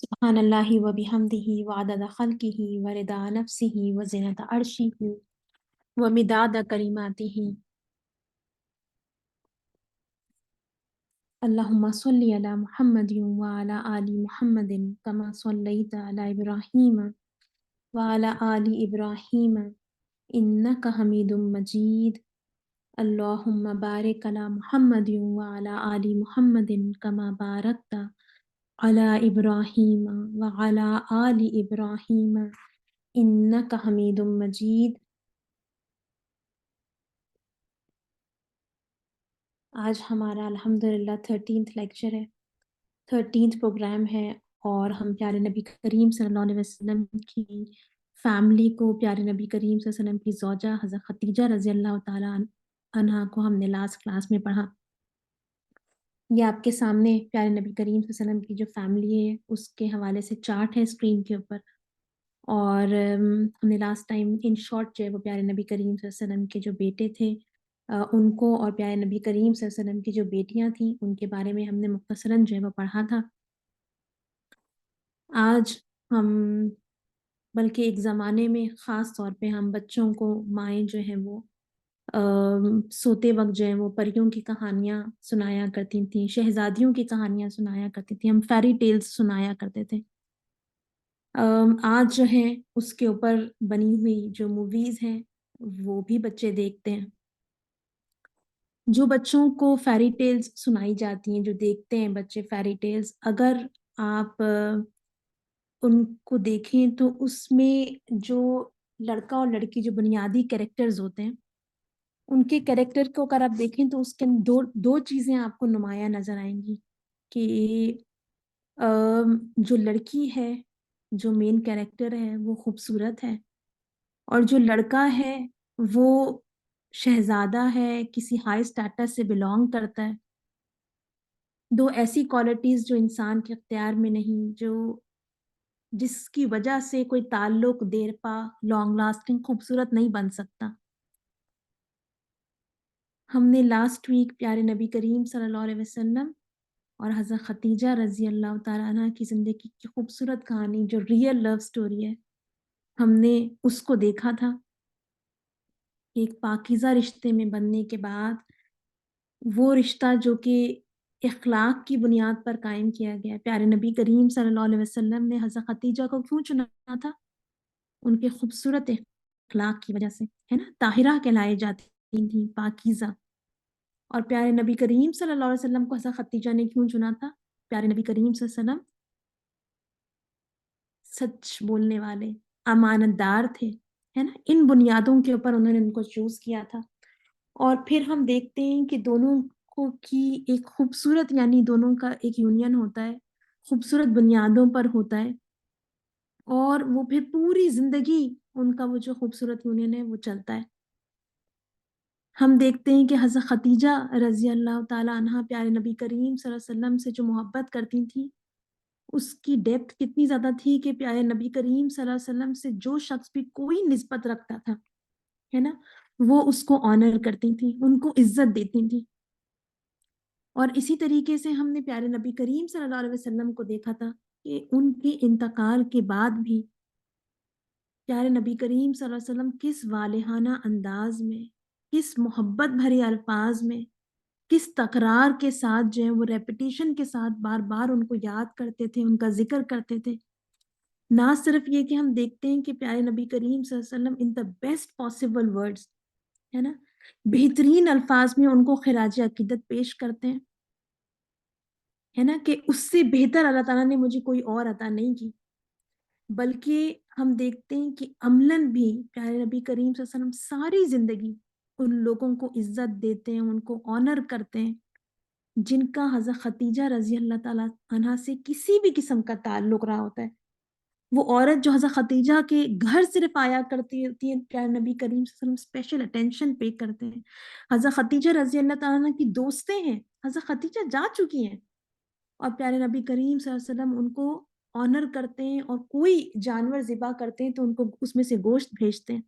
سبحان اللہ و بحمدہ وعدد خلقہ ورضا نفسہ وزنۃ عرشہ ومداد کلماتہ۔ اللہم صلی علی محمد وعلی آل محمد کما صلیت علی ابراہیم وعلی آل ابراہیم انک حمید مجید۔ اللہم بارک علی محمد وعلی آل محمد کما بارکت علی ابراہیم وعلی آل ابراہیم انک حمید مجید۔ آج ہمارا الحمدللہ 13th لیکچر ہے، 13th پروگرام ہے، اور ہم پیارے نبی کریم صلی اللہ علیہ وسلم کی فیملی کو، پیارے نبی کریم صلی اللہ علیہ وسلم کی زوجہ حضرت خدیجہ رضی اللہ تعالیٰ عنہا کو ہم نے لاسٹ کلاس میں پڑھا۔ یہ آپ کے سامنے پیارے نبی کریم صلی اللہ علیہ وسلم کی جو فیملی ہے اس کے حوالے سے چارٹ ہے اسکرین کے اوپر، اور ہم نے لاسٹ ٹائم ان شارٹ جو ہے وہ پیارے نبی کریم صلی اللہ علیہ وسلم کے جو بیٹے تھے ان کو، اور پیارے نبی کریم صلی اللہ علیہ وسلم کی جو بیٹیاں تھیں ان کے بارے میں ہم نے مختصراً جو ہے وہ پڑھا تھا۔ آج ہم، بلکہ ایک زمانے میں خاص طور پہ ہم بچوں کو مائیں جو ہیں وہ سوتے وقت جو ہے وہ پریوں کی کہانیاں سنایا کرتی تھیں، شہزادیوں کی کہانیاں سنایا کرتی تھیں، ہم فیری ٹیلز سنایا کرتے تھے۔ آج جو ہے اس کے اوپر بنی ہوئی جو موویز ہیں وہ بھی بچے دیکھتے ہیں۔ جو بچوں کو فیری ٹیلز سنائی جاتی ہیں، جو دیکھتے ہیں بچے فیری ٹیلز، اگر آپ ان کو دیکھیں تو اس میں جو لڑکا اور لڑکی جو بنیادی کیریکٹرز ہوتے ہیں ان کے کیریکٹر کو اگر آپ دیکھیں تو اس کے دو چیزیں آپ کو نمایاں نظر آئیں گی کہ جو لڑکی ہے، جو مین کیریکٹر ہے وہ خوبصورت ہے، اور جو لڑکا ہے وہ شہزادہ ہے، کسی ہائی سٹیٹس سے بلونگ کرتا ہے۔ دو ایسی کوالٹیز جو انسان کے اختیار میں نہیں، جس کی وجہ سے کوئی تعلق دیر پا، لانگ لاسٹنگ، خوبصورت نہیں بن سکتا۔ ہم نے لاسٹ ویک پیارے نبی کریم صلی اللہ علیہ وسلم اور حضرت خدیجہ رضی اللہ تعالیٰ عنہ کی زندگی کی خوبصورت کہانی جو ریئل لو سٹوری ہے، ہم نے اس کو دیکھا تھا۔ ایک پاکیزہ رشتے میں بننے کے بعد وہ رشتہ جو کہ اخلاق کی بنیاد پر قائم کیا گیا، پیارے نبی کریم صلی اللہ علیہ وسلم نے حضرت خدیجہ کو کیوں چنا تھا؟ ان کے خوبصورت اخلاق کی وجہ سے، ہے نا، طاہرہ کہلائی جاتی تھی، پاکیزہ۔ اور پیارے نبی کریم صلی اللہ علیہ وسلم کو حضرت خدیجہ نے کیوں چنا تھا؟ پیارے نبی کریم صلی اللہ علیہ وسلم سچ بولنے والے، امانت دار تھے، ہے نا، ان بنیادوں کے اوپر انہوں نے ان کو چوز کیا تھا۔ اور پھر ہم دیکھتے ہیں کہ دونوں کو کی ایک خوبصورت، یعنی دونوں کا ایک یونین ہوتا ہے، خوبصورت بنیادوں پر ہوتا ہے، اور وہ پھر پوری زندگی ان کا وہ جو خوبصورت یونین ہے وہ چلتا ہے۔ ہم دیکھتے ہیں کہ حضرت خدیجہ رضی اللہ تعالیٰ عنہ پیارے نبی کریم صلی اللہ علیہ وسلم سے جو محبت کرتی تھی اس کی ڈیپتھ کتنی زیادہ تھی کہ پیارے نبی کریم صلی اللہ علیہ وسلم سے جو شخص بھی کوئی نسبت رکھتا تھا، ہے نا، وہ اس کو آنر کرتی تھی، ان کو عزت دیتی تھی۔ اور اسی طریقے سے ہم نے پیارے نبی کریم صلی اللہ علیہ وسلم کو دیکھا تھا کہ ان کے انتقال کے بعد بھی پیارے نبی کریم صلی اللہ علیہ وسلم کس والہانہ انداز میں، کس محبت بھرے الفاظ میں، کس تکرار کے ساتھ جو ہے وہ ریپیٹیشن کے ساتھ بار بار ان کو یاد کرتے تھے، ان کا ذکر کرتے تھے۔ نہ صرف یہ کہ ہم دیکھتے ہیں کہ پیارے نبی کریم صلی اللہ علیہ وسلم ان دا بیسٹ پاسبل ورڈز، ہے نا، بہترین الفاظ میں ان کو خراج عقیدت پیش کرتے ہیں، ہے نا، کہ اس سے بہتر اللہ تعالیٰ نے مجھے کوئی اور عطا نہیں کی۔ بلکہ ہم دیکھتے ہیں کہ عملاً بھی پیارے نبی کریم صلی اللہ علیہ وسلم ساری زندگی ان لوگوں کو عزت دیتے ہیں، ان کو آنر کرتے ہیں جن کا حضرت خدیجہ رضی اللہ تعالیٰ عنہ سے کسی بھی قسم کا تعلق رہا ہوتا ہے۔ وہ عورت جو حضرت خدیجہ کے گھر صرف آیا کرتی ہوتی ہے، پیارے نبی کریم صلی اللہ علیہ وسلم اسپیشل اٹینشن پے کرتے ہیں۔ حضرت خدیجہ رضی اللہ تعالیٰ عنہ کی دوستیں ہیں، حضرت خدیجہ جا چکی ہیں، اور پیارے نبی کریم صلی اللہ علیہ وسلم ان کو آنر کرتے ہیں، اور کوئی جانور ذبح کرتے ہیں تو ان کو اس میں سے گوشت بھیجتے ہیں،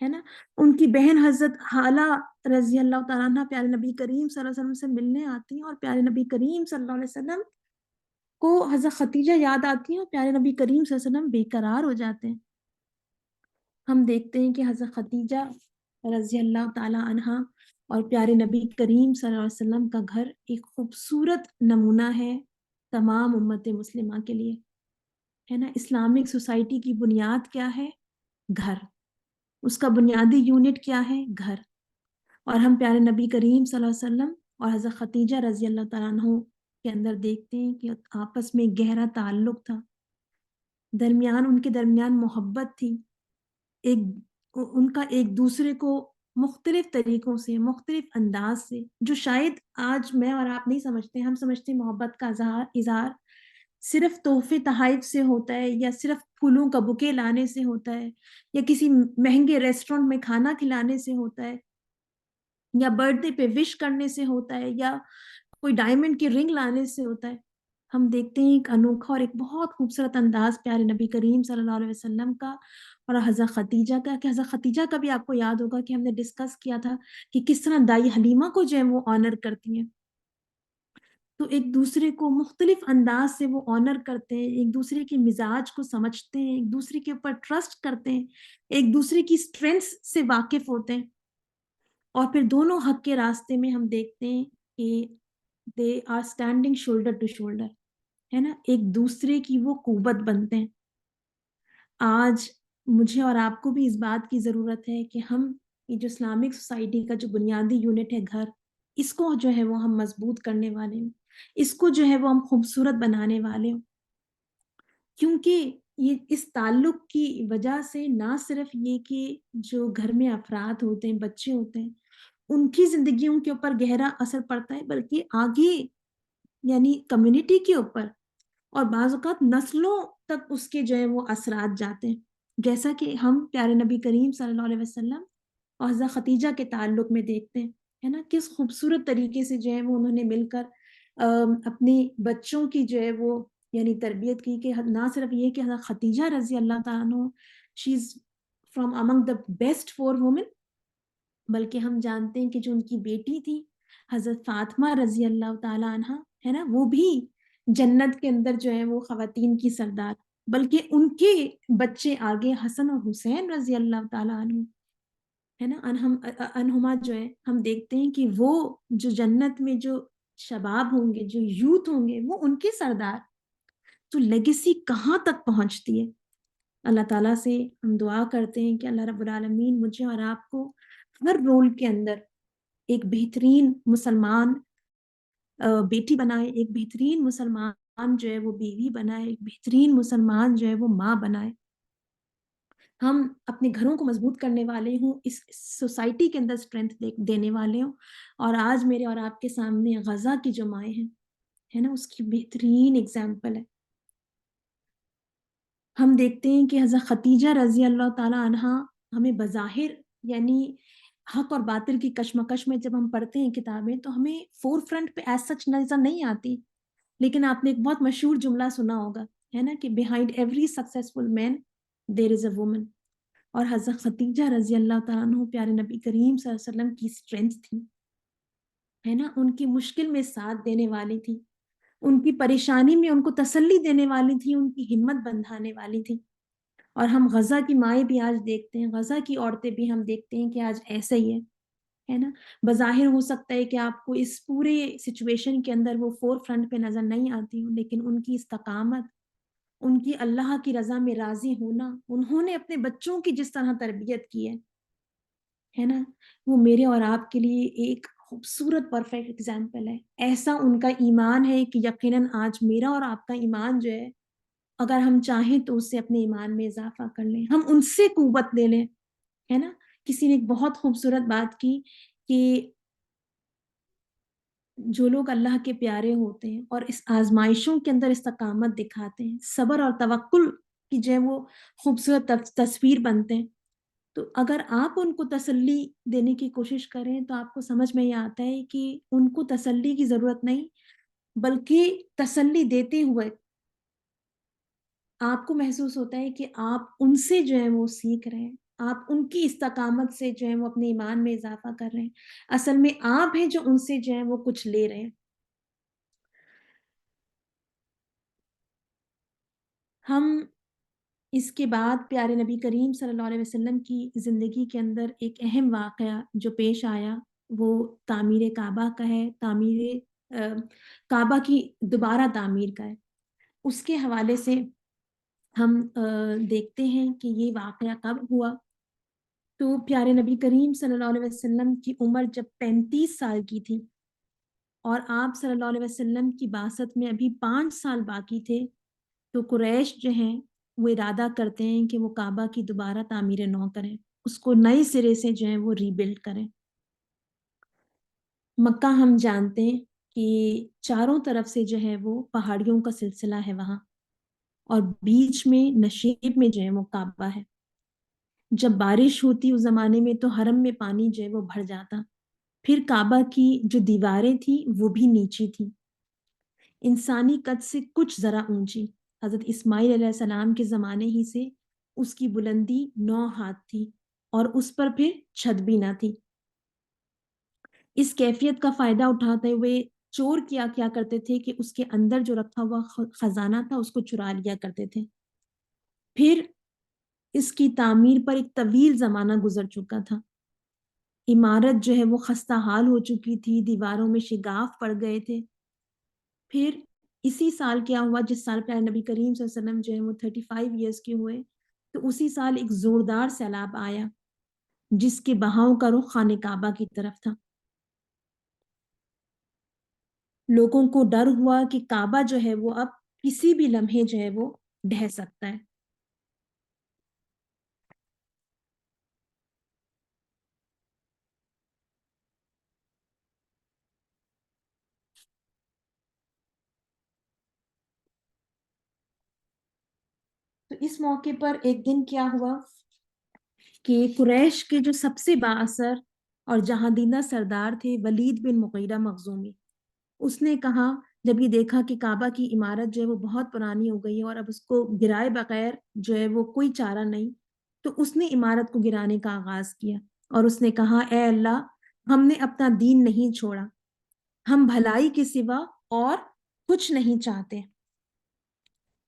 ہے نا۔ ان کی بہن حضرت حالہ رضی اللہ تعالیٰ عنہ پیارے نبی کریم صلی اللہ علیہ وسلم سے ملنے آتی ہیں، اور پیارے نبی کریم صلی اللہ علیہ وسلم کو حضرت ختیجہ یاد آتی ہیں اور پیارے نبی کریم صلی اللہ علیہ وسلم بے قرار ہو جاتے ہیں. ہم دیکھتے ہیں کہ حضرت ختیجہ رضی اللہ تعالی عنہا اور پیارے نبی کریم صلی اللہ علیہ وسلم کا گھر ایک خوبصورت نمونہ ہے تمام امت مسلمہ کے لیے، ہے نا. اسلامک سوسائٹی کی بنیاد کیا ہے؟ گھر. اس کا بنیادی یونٹ کیا ہے؟ گھر. اور ہم پیارے نبی کریم صلی اللہ علیہ وسلم اور حضرت ختیجہ رضی اللہ تعالیٰ عنہ کے اندر دیکھتے ہیں کہ آپس میں گہرا تعلق تھا، ان کے درمیان محبت تھی، ان کا ایک دوسرے کو مختلف طریقوں سے، مختلف انداز سے، جو شاید آج میں اور آپ نہیں سمجھتے. ہم سمجھتے ہیں محبت کا اظہار صرف تحفے تحائف سے ہوتا ہے، یا صرف پھولوں کا بکے لانے سے ہوتا ہے، یا کسی مہنگے ریسٹورنٹ میں کھانا کھلانے سے ہوتا ہے، یا برتھ ڈے پہ وش کرنے سے ہوتا ہے، یا کوئی ڈائمنڈ کی رنگ لانے سے ہوتا ہے. ہم دیکھتے ہیں ایک انوکھا اور ایک بہت خوبصورت انداز پیارے نبی کریم صلی اللہ علیہ وسلم کا اور حضرت ختیجہ کا، کہ حضرت ختیجہ کا بھی آپ کو یاد ہوگا کہ ہم نے ڈسکس کیا تھا کہ کس طرح دائی حلیمہ کو جو ہے وہ آنر کرتی ہیں. تو ایک دوسرے کو مختلف انداز سے وہ آنر کرتے ہیں، ایک دوسرے کے مزاج کو سمجھتے ہیں، ایک دوسرے کے اوپر ٹرسٹ کرتے ہیں، ایک دوسرے کی اسٹرینتھ سے واقف ہوتے ہیں. اور پھر دونوں حق کے راستے میں ہم دیکھتے ہیں کہ they are standing shoulder to shoulder, ہے نا. ایک دوسرے کی وہ قوت بنتے ہیں. آج مجھے اور آپ کو بھی اس بات کی ضرورت ہے کہ ہم یہ جو اسلامک سوسائٹی کا جو بنیادی یونٹ ہے گھر، اس کو جو ہے وہ ہم مضبوط کرنے والے ہوں، اس کو جو ہے وہ ہم خوبصورت بنانے والے ہوں. کیونکہ یہ اس تعلق کی وجہ سے نہ صرف یہ کہ جو گھر میں افراد ہوتے ہیں، بچے ہوتے ہیں، ان کی زندگیوں کے اوپر گہرا اثر پڑتا ہے، بلکہ آگے یعنی کمیونٹی کے اوپر اور بعض اوقات نسلوں تک اس کے جو ہے وہ اثرات جاتے ہیں. جیسا کہ ہم پیارے نبی کریم صلی اللہ علیہ وسلم اور حضرت ختیجہ کے تعلق میں دیکھتے ہیں، ہے نا. کس خوبصورت طریقے سے جو ہے وہ انہوں نے مل کر اپنی بچوں کی جو ہے وہ یعنی تربیت کی، کہ نہ صرف یہ کہ حضرت ختیجہ رضی اللہ تعالیٰ عنہ she is from among the best 4 women, بلکہ ہم جانتے ہیں کہ جو ان کی بیٹی تھی حضرت فاطمہ رضی اللہ تعالیٰ عنہ، ہے نا، وہ بھی جنت کے اندر جو ہے وہ خواتین کی سردار، بلکہ ان کے بچے آگے حسن اور حسین رضی اللہ تعالیٰ عنہ، ہے نا، انہما جو ہے ہم دیکھتے ہیں کہ وہ جو جنت میں جو شباب ہوں گے، جو یوتھ ہوں گے، وہ ان کے سردار. تو لیگیسی کہاں تک پہنچتی ہے. اللہ تعالیٰ سے ہم دعا کرتے ہیں کہ اللہ رب العالمین مجھے اور آپ کو ہر رول کے اندر ایک بہترین مسلمان بیٹی بنائے، ایک بہترین مسلمان جو ہے وہ بیوی بنائے، ایک بہترین مسلمان جو ہے وہ ماں بنائے. ہم اپنے گھروں کو مضبوط کرنے والے ہوں، اس سوسائٹی کے اندر اسٹرینتھ دینے والے ہوں. اور آج میرے اور آپ کے سامنے غزہ کی جو مائیں ہیں، ہے نا، اس کی بہترین اگزامپل ہے. ہم دیکھتے ہیں کہ حضرت ختیجہ رضی اللہ تعالیٰ عنہ ہمیں بظاہر یعنی حق اور باطل کی کشمکش میں جب ہم پڑھتے ہیں کتابیں تو ہمیں فور فرنٹ پہ ایز سچ نظر نہیں آتی، لیکن آپ نے ایک بہت مشہور جملہ سنا ہوگا، ہے نا، کہ behind every successful man there is a woman. اور حضرت ختیجہ رضی اللہ تعالیٰ عنہ پیارے نبی کریم صلی اللہ علیہ وسلم کی اسٹرینتھ تھی، ہے نا، ان کی مشکل میں ساتھ دینے والی تھی، ان کی پریشانی میں ان کو تسلی دینے والی تھی، ان کی ہمت بندھانے والی تھی. اور ہم غزہ کی مائیں بھی آج دیکھتے ہیں، غزہ کی عورتیں بھی ہم دیکھتے ہیں کہ آج ایسا ہی ہے نا. بظاہر ہو سکتا ہے کہ آپ کو اس پورے سچویشن کے اندر وہ فور فرنٹ پہ نظر نہیں آتی ہوں، لیکن ان کی استقامت، ان کی اللہ کی رضا میں راضی ہونا، انہوں نے اپنے بچوں کی جس طرح تربیت کی ہے نا، وہ میرے اور آپ کے لیے ایک خوبصورت پرفیکٹ ایگزامپل ہے. ایسا ان کا ایمان ہے کہ یقیناً آج میرا اور آپ کا ایمان جو ہے، اگر ہم چاہیں تو اس سے اپنے ایمان میں اضافہ کر لیں، ہم ان سے قوت لے لیں، ہے نا. کسی نے ایک بہت خوبصورت بات کی کہ جو لوگ اللہ کے پیارے ہوتے ہیں اور اس آزمائشوں کے اندر استقامت دکھاتے ہیں، صبر اور توکل کی جو ہے وہ خوبصورت تصویر بنتے ہیں. تو اگر آپ ان کو تسلی دینے کی کوشش کریں تو آپ کو سمجھ میں یہ آتا ہے کہ ان کو تسلی کی ضرورت نہیں، بلکہ تسلی دیتے ہوئے آپ کو محسوس ہوتا ہے کہ آپ ان سے جو ہے وہ سیکھ رہے ہیں، آپ ان کی استقامت سے جو ہے وہ اپنے ایمان میں اضافہ کر رہے ہیں. اصل میں آپ ہیں جو ان سے جو ہے وہ کچھ لے رہے ہیں. ہم اس کے بعد پیارے نبی کریم صلی اللہ علیہ وسلم کی زندگی کے اندر ایک اہم واقعہ جو پیش آیا وہ تعمیر کعبہ کا ہے، کعبہ کی دوبارہ تعمیر کا ہے۔ اس کے حوالے سے ہم دیکھتے ہیں کہ یہ واقعہ کب ہوا۔ تو پیارے نبی کریم صلی اللہ علیہ وسلم کی عمر جب 35 سال کی تھی اور آپ صلی اللہ علیہ وسلم کی بعثت میں ابھی 5 سال باقی تھے، تو قریش جو ہیں وہ ارادہ کرتے ہیں کہ وہ کعبہ کی دوبارہ تعمیر نو کریں، اس کو نئے سرے سے جو ہے وہ ری بلڈ کریں۔ مکہ ہم جانتے ہیں کہ چاروں طرف سے جو ہے وہ پہاڑیوں کا سلسلہ ہے وہاں، اور بیچ میں نشیب میں جو ہے وہ کعبہ ہے۔ جب بارش ہوتی اس زمانے میں تو حرم میں پانی جو ہے وہ بھر جاتا، پھر کعبہ کی جو دیواریں تھیں وہ بھی نیچی تھیں، انسانی قد سے کچھ ذرا اونچی۔ حضرت اسماعیل علیہ السلام کے زمانے ہی سے اس کی بلندی 9 ہاتھ تھی اور اس پر پھر چھت بھی نہ تھی۔ اس کیفیت کا فائدہ اٹھاتے ہوئے چور کیا کرتے تھے کہ اس کے اندر جو رکھا ہوا خزانہ تھا اس کو چرا لیا کرتے تھے۔ پھر اس کی تعمیر پر ایک طویل زمانہ گزر چکا تھا، عمارت جو ہے وہ خستہ حال ہو چکی تھی، دیواروں میں شگاف پڑ گئے تھے۔ پھر اسی سال کیا ہوا جس سال پیارے نبی کریم صلی اللہ علیہ وسلم جو ہے وہ 35 ایئرس کے ہوئے، تو اسی سال ایک زوردار سیلاب آیا جس کے بہاؤ کا رخ خانہ کعبہ کی طرف تھا۔ لوگوں کو ڈر ہوا کہ کعبہ جو ہے وہ اب کسی بھی لمحے جو ہے وہ ڈھہ سکتا ہے۔ تو اس موقع پر ایک دن کیا ہوا کہ قریش کے جو سب سے بااثر اور جہاں دینہ سردار تھے ولید بن مغیرہ مخزومی، اس نے کہا جب یہ دیکھا کہ کعبہ کی عمارت جو ہے وہ بہت پرانی ہو گئی ہے اور اب اس کو گرائے بغیر جو ہے وہ کوئی چارہ نہیں، تو اس نے عمارت کو گرانے کا آغاز کیا اور اس نے کہا اے اللہ، ہم نے اپنا دین نہیں چھوڑا، ہم بھلائی کے سوا اور کچھ نہیں چاہتے۔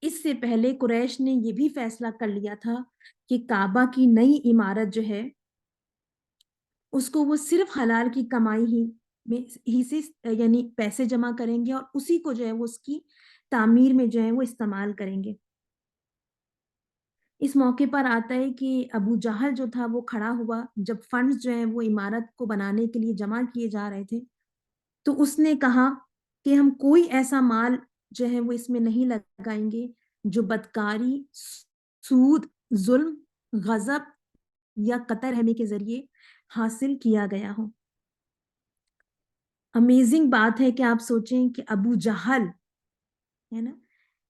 اس سے پہلے قریش نے یہ بھی فیصلہ کر لیا تھا کہ کعبہ کی نئی عمارت جو ہے اس کو وہ صرف حلال کی کمائی ہی سے یعنی پیسے جمع کریں گے اور اسی کو جو ہے وہ اس کی تعمیر میں جو ہے وہ استعمال کریں گے۔ اس موقع پر آتا ہے کہ ابو جہل جو تھا وہ کھڑا ہوا جب فنڈز جو ہیں وہ عمارت کو بنانے کے لیے جمع کیے جا رہے تھے، تو اس نے کہا کہ ہم کوئی ایسا مال جو ہے وہ اس میں نہیں لگائیں گے جو بدکاری، سود، ظلم، غضب یا قطع رحمی کے ذریعے حاصل کیا گیا ہو۔ امیزنگ بات ہے کہ آپ سوچیں کہ ابو جہل ہے نا،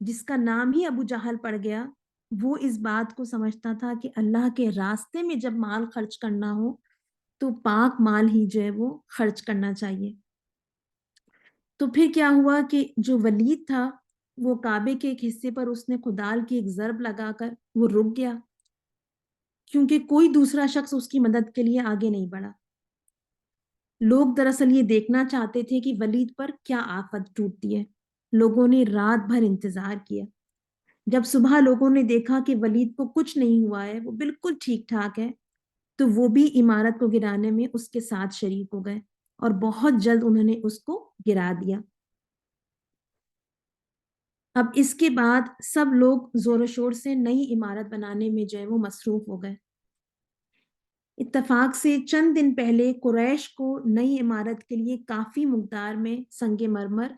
جس کا نام ہی ابو جہل پڑ گیا، وہ اس بات کو سمجھتا تھا کہ اللہ کے راستے میں جب مال خرچ کرنا ہو تو پاک مال ہی جو ہے وہ خرچ کرنا چاہیے۔ تو پھر کیا ہوا کہ جو ولید تھا وہ کعبے کے ایک حصے پر اس نے کدال کی ایک ضرب لگا کر وہ رک گیا، کیونکہ کوئی دوسرا شخص اس کی مدد کے لیے آگے نہیں بڑھا۔ لوگ دراصل یہ دیکھنا چاہتے تھے کہ ولید پر کیا آفت ٹوٹتی ہے۔ لوگوں نے رات بھر انتظار کیا۔ جب صبح لوگوں نے دیکھا کہ ولید کو کچھ نہیں ہوا ہے، وہ بالکل ٹھیک ٹھاک ہے، تو وہ بھی عمارت کو گرانے میں اس کے ساتھ شریک ہو گئے اور بہت جلد انہوں نے اس کو گرا دیا۔ اب اس کے بعد سب لوگ زور و شور سے نئی عمارت بنانے میں جو ہے وہ مصروف ہو گئے۔ اتفاق سے چند دن پہلے قریش کو نئی عمارت کے لیے کافی مقدار میں سنگ مرمر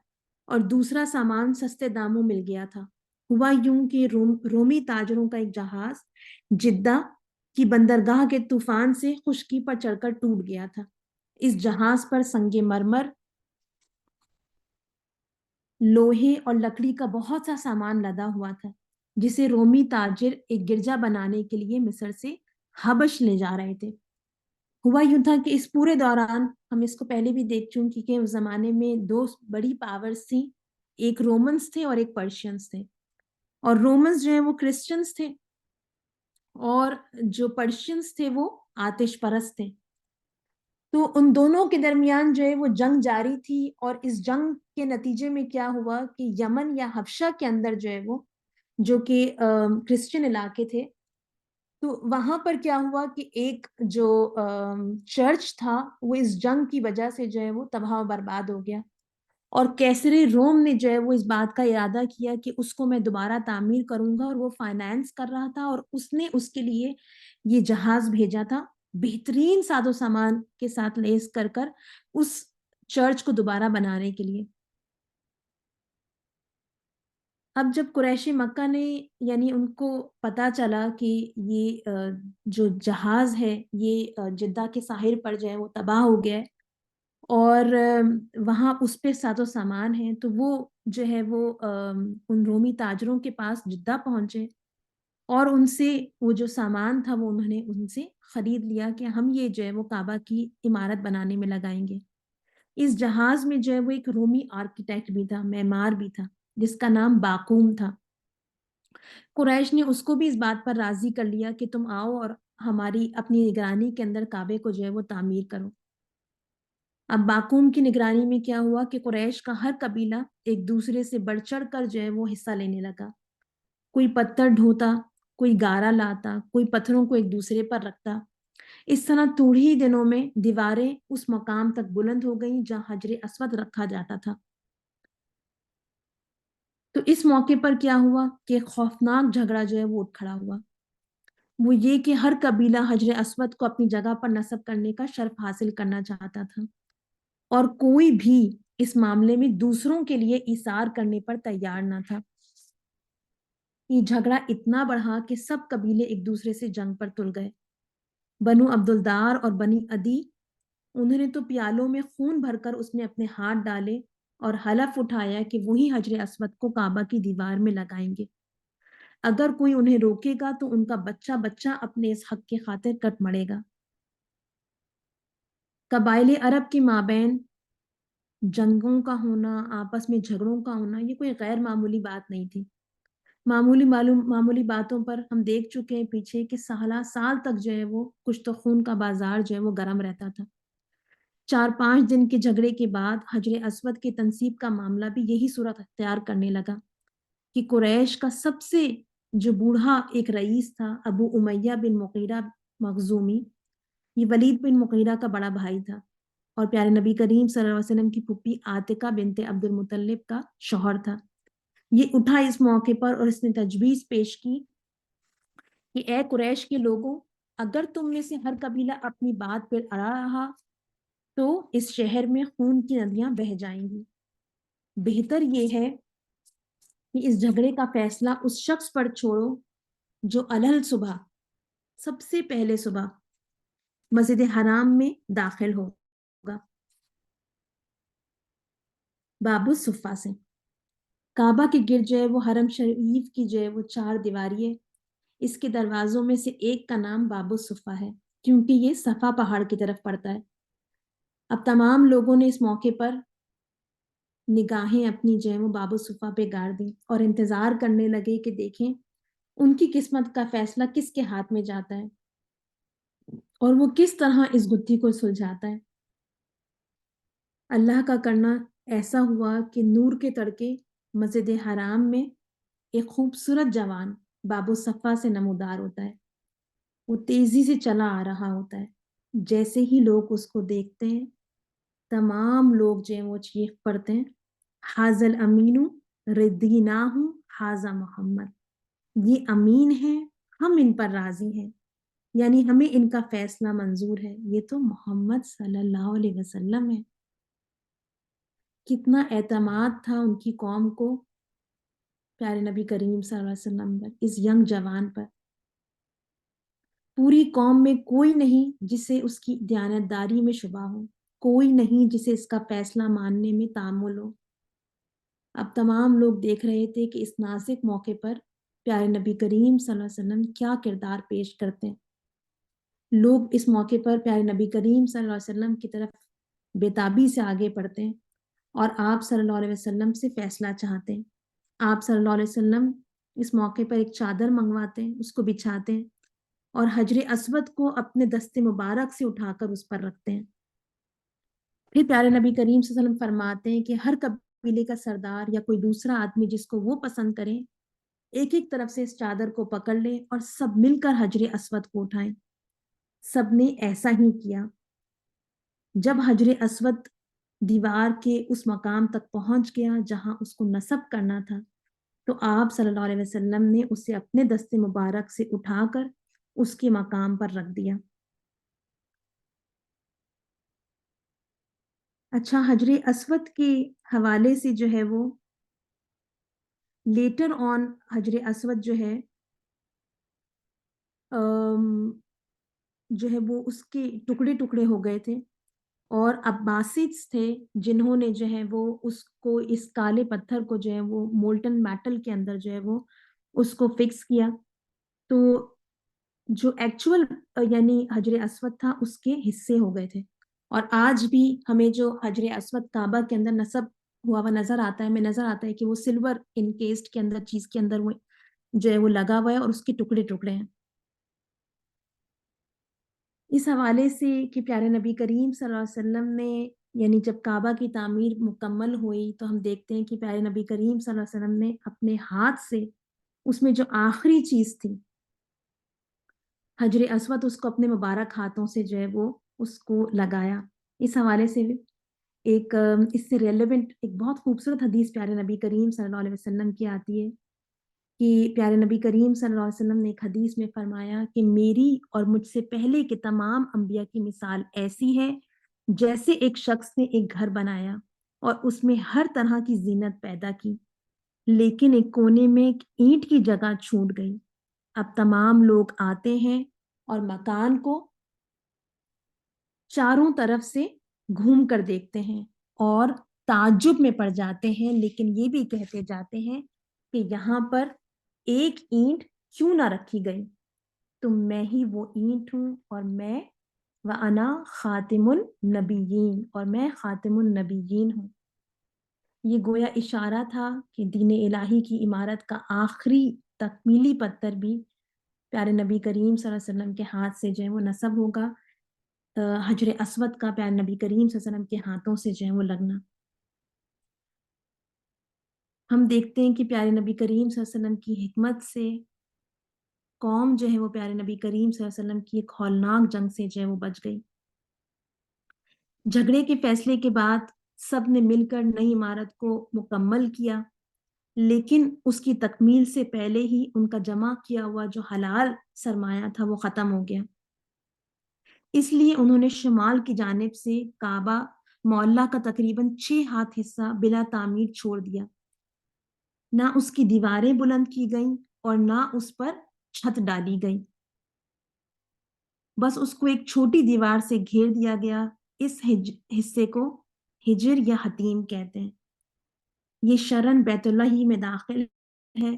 اور دوسرا سامان سستے داموں مل گیا تھا۔ ہوا یوں کہ رومی تاجروں کا ایک جہاز جدہ کی بندرگاہ کے طوفان سے خشکی پر چڑھ کر ٹوٹ گیا تھا۔ اس جہاز پر سنگ مرمر، لوہے اور لکڑی کا بہت سا سامان لدا ہوا تھا جسے رومی تاجر ایک گرجا بنانے کے لیے مصر سے حبش لے جا رہے تھے۔ ہوا یوں تھا کہ اس پورے دوران ہم اس کو پہلے بھی دیکھ چکے کہ اس زمانے میں دو بڑی پاورز تھیں، ایک رومنز تھے اور ایک پرشینز تھے، اور رومنز جو ہیں وہ کرسچنز تھے اور جو پرشینز تھے وہ آتش پرست تھے۔ تو ان دونوں کے درمیان جو ہے وہ جنگ جاری تھی، اور اس جنگ کے نتیجے میں کیا ہوا کہ یمن یا حبشہ کے اندر جو ہے وہ جو کہ کرسچن علاقے تھے. تو وہاں پر کیا ہوا کہ ایک جو چرچ تھا وہ اس جنگ کی وجہ سے جو ہے وہ تباہ و برباد ہو گیا. اور کیسر روم نے جو ہے وہ اس بات کا ارادہ کیا کہ اس کو میں دوبارہ تعمیر کروں گا, اور وہ فائنانس کر رہا تھا, اور اس نے اس کے لیے یہ جہاز بھیجا تھا بہترین ساز و سامان کے ساتھ لیس کر کر اس چرچ کو دوبارہ بنانے کے لیے. اب جب قریش مکہ نے یعنی ان کو پتا چلا کہ یہ جو جہاز ہے یہ جدہ کے ساحل پر جو ہے وہ تباہ ہو گیا ہے, اور وہاں اس پہ ساز و سامان ہے, تو وہ جو ہے وہ ان رومی تاجروں کے پاس جدہ پہنچے, اور ان سے وہ جو سامان تھا وہ انہوں نے ان سے خرید لیا کہ ہم یہ جو ہے وہ کعبہ کی عمارت بنانے میں لگائیں گے. اس جہاز میں جو ہے وہ ایک رومی آرکیٹیکٹ بھی تھا, معمار بھی تھا, جس کا نام باقوم تھا. قریش نے اس کو بھی اس بات پر راضی کر لیا کہ تم آؤ اور ہماری اپنی نگرانی کے اندر کعبے کو جو ہے وہ تعمیر کرو. اب باقوم کی نگرانی میں کیا ہوا کہ قریش کا ہر قبیلہ ایک دوسرے سے بڑھ چڑھ کر جو ہے وہ حصہ لینے لگا. کوئی پتھر ڈھوتا, کوئی گارا لاتا, کوئی پتھروں کو ایک دوسرے پر رکھتا. اس طرح تھوڑی ہی دنوں میں دیواریں اس مقام تک بلند ہو گئیں جہاں حجر اسود رکھا جاتا تھا. تو اس موقع پر کیا ہوا کہ ایک خوفناک جھگڑا جو ہے وہ اٹھ کھڑا ہوا. وہ یہ کہ ہر قبیلہ حجر اسود کو اپنی جگہ پر نصب کرنے کا شرف حاصل کرنا چاہتا تھا, اور کوئی بھی اس معاملے میں دوسروں کے لیے ایثار کرنے پر تیار نہ تھا. یہ جھگڑا اتنا بڑھا کہ سب قبیلے ایک دوسرے سے جنگ پر تل گئے. بنو عبدالدار اور بنی عدی, انہوں نے تو پیالوں میں خون بھر کر اس میں اپنے ہاتھ ڈالے اور حلف اٹھایا کہ وہی حجر اسود کو کعبہ کی دیوار میں لگائیں گے. اگر کوئی انہیں روکے گا تو ان کا بچہ بچہ اپنے اس حق کی خاطر کٹ مڑے گا. قبائل عرب کے مابین جنگوں کا ہونا, آپس میں جھگڑوں کا ہونا, یہ کوئی غیر معمولی بات نہیں تھی. معمولی باتوں پر ہم دیکھ چکے ہیں پیچھے کہ سال تک جو ہے وہ کچھ تو خون کا بازار جو ہے وہ گرم رہتا تھا. 4-5 دن کے جھگڑے کے بعد حجر اسود کی تنصیب کا معاملہ بھی یہی صورت اختیار کرنے لگا کہ قریش کا سب سے جو بوڑھا ایک رئیس تھا, ابو امیہ بن مغیرہ مخزومی, یہ ولید بن مغیرہ کا بڑا بھائی تھا اور پیارے نبی کریم صلی اللہ علیہ وسلم کی پھپھی عاتقہ بنت عبد المطلب کا شوہر تھا. یہ اٹھا اس موقع پر اور اس نے تجویز پیش کی کہ اے قریش کے لوگوں, اگر تم میں سے ہر قبیلہ اپنی بات پر اڑا رہا تو اس شہر میں خون کی ندیاں بہہ جائیں گی. بہتر یہ ہے کہ اس جھگڑے کا فیصلہ اس شخص پر چھوڑو جو الہل صبح, سب سے پہلے صبح مسجد حرام میں داخل ہوگا باب الصفا سے. کعبہ کے گرد جو ہے وہ حرم شریف کی جو ہے وہ 4 دیواری ہے. اس کے دروازوں میں سے ایک کا نام باب الصفا ہے کیونکہ یہ صفا پہاڑ کی طرف پڑتا ہے. اب تمام لوگوں نے اس موقع پر نگاہیں اپنی جو ہے وہ باب الصفا پہ گاڑ دیں اور انتظار کرنے لگے کہ دیکھیں ان کی قسمت کا فیصلہ کس کے ہاتھ میں جاتا ہے اور وہ کس طرح اس گتھی کو سلجھاتا ہے. اللہ کا کرنا ایسا ہوا کہ نور کے تڑکے مسجد حرام میں ایک خوبصورت جوان باب الصفا سے نمودار ہوتا ہے. وہ تیزی سے چلا آ رہا ہوتا ہے. جیسے ہی لوگ اس کو دیکھتے ہیں تمام لوگ جو ہیں وہ چیخ پڑتے ہیں, حاذل امین ردیناہ حاذا محمد, یہ امین ہے, ہم ان پر راضی ہیں, یعنی ہمیں ان کا فیصلہ منظور ہے, یہ تو محمد صلی اللہ علیہ وسلم ہے. کتنا اعتماد تھا ان کی قوم کو پیارے نبی کریم صلی اللہ علیہ وسلم پر, اس ینگ جوان پر. پوری قوم میں کوئی نہیں جسے اس کی دیانتداری میں شبہ ہو, کوئی نہیں جسے اس کا فیصلہ ماننے میں تامل ہو. اب تمام لوگ دیکھ رہے تھے کہ اس نازک موقع پر پیارے نبی کریم صلی اللہ علیہ وسلم کیا کردار پیش کرتے ہیں. لوگ اس موقع پر پیارے نبی کریم صلی اللہ علیہ وسلم کی طرف بےتابی سے آگے بڑھتے ہیں اور آپ صلی اللہ علیہ وسلم سے فیصلہ چاہتے ہیں. آپ صلی اللہ علیہ وسلم اس موقع پر ایک چادر منگواتے ہیں, اس کو بچھاتے ہیں اور حجر اسود کو اپنے دست مبارک سے اٹھا کر اس پر رکھتے ہیں. پھر پیارے نبی کریم صلی اللہ علیہ وسلم فرماتے ہیں کہ ہر قبیلے کا سردار یا کوئی دوسرا آدمی جس کو وہ پسند کریں ایک ایک طرف سے اس چادر کو پکڑ لیں اور سب مل کر حجر اسود کو اٹھائیں۔ سب نے ایسا ہی کیا۔ جب حجر اسود دیوار کے اس مقام تک پہنچ گیا جہاں اس کو نصب کرنا تھا، تو آپ صلی اللہ علیہ وسلم نے اسے اپنے دست مبارک سے اٹھا کر اس کے مقام پر رکھ دیا۔ اچھا، حجر اسود کے حوالے سے جو ہے وہ لیٹر آن حجر اسود جو ہے وہ اس کے ٹکڑے ٹکڑے ہو گئے تھے، اور عباسیدس تھے جنہوں نے جو ہے وہ اس کو اس کالے پتھر کو جو ہے وہ مولٹن میٹل کے اندر جو ہے وہ اس کو فکس کیا۔ تو جو ایکچول یعنی حجر اسود تھا اس کے حصے ہو گئے تھے، اور آج بھی ہمیں جو حجر اسود کعبہ کے اندر نصب ہوا ہوا نظر آتا ہے، ہمیں نظر آتا ہے کہ وہ سلور انکیسڈ کے اندر چیز کے اندر وہ جو ہے وہ لگا ہوا ہے اور اس کے ٹکڑے ٹکڑے ہیں۔ اس حوالے سے کہ پیارے نبی کریم صلی اللہ علیہ وسلم نے یعنی جب کعبہ کی تعمیر مکمل ہوئی تو ہم دیکھتے ہیں کہ پیارے نبی کریم صلی اللہ علیہ وسلم نے اپنے ہاتھ سے اس میں جو آخری چیز تھی حجر اسود، اس کو اپنے مبارک ہاتھوں سے جو ہے وہ اس کو لگایا۔ اس حوالے سے ایک اس سے ریلیونٹ ایک بہت خوبصورت حدیث پیارے نبی کریم صلی اللہ علیہ وسلم کی آتی ہے کہ پیارے نبی کریم صلی اللہ علیہ وسلم نے ایک حدیث میں فرمایا کہ میری اور مجھ سے پہلے کے تمام انبیاء کی مثال ایسی ہے جیسے ایک شخص نے ایک گھر بنایا اور اس میں ہر طرح کی زینت پیدا کی، لیکن ایک کونے میں ایک اینٹ کی جگہ چھوٹ گئی۔ اب تمام لوگ آتے ہیں اور مکان کو چاروں طرف سے گھوم کر دیکھتے ہیں اور تعجب میں پڑ جاتے ہیں، لیکن یہ بھی کہتے جاتے ہیں کہ یہاں پر ایک اینٹ کیوں نہ رکھی گئی؟ تو میں ہی وہ اینٹ ہوں، اور میں وَأَنَا خاتم النبیین، اور میں خاتم النبیین ہوں۔ یہ گویا اشارہ تھا کہ دین الہی کی عمارت کا آخری تکمیلی پتھر بھی پیارے نبی کریم صلی اللہ علیہ وسلم کے ہاتھ سے جو ہے وہ نصب ہوگا، حجر اسود کا پیارے نبی کریم صلی اللہ علیہ وسلم کے ہاتھوں سے جو ہے وہ لگنا۔ ہم دیکھتے ہیں کہ پیارے نبی کریم صلی اللہ علیہ وسلم کی حکمت سے قوم جو ہے وہ پیارے نبی کریم صلی اللہ علیہ وسلم کی ایک ہولناک جنگ سے جو ہے وہ بچ گئی۔ جھگڑے کے فیصلے کے بعد سب نے مل کر نئی عمارت کو مکمل کیا، لیکن اس کی تکمیل سے پہلے ہی ان کا جمع کیا ہوا جو حلال سرمایہ تھا وہ ختم ہو گیا۔ اس لیے انہوں نے شمال کی جانب سے کعبہ معلیٰ کا تقریباً 6 ہاتھ حصہ بلا تعمیر چھوڑ دیا۔ نہ اس کی دیواریں بلند کی گئیں اور نہ اس پر چھت ڈالی گئی، بس اس کو ایک چھوٹی دیوار سے گھیر دیا گیا۔ اس حصے کو ہجر یا حتیم کہتے ہیں۔ یہ شرن بیت اللہ ہی میں داخل ہے۔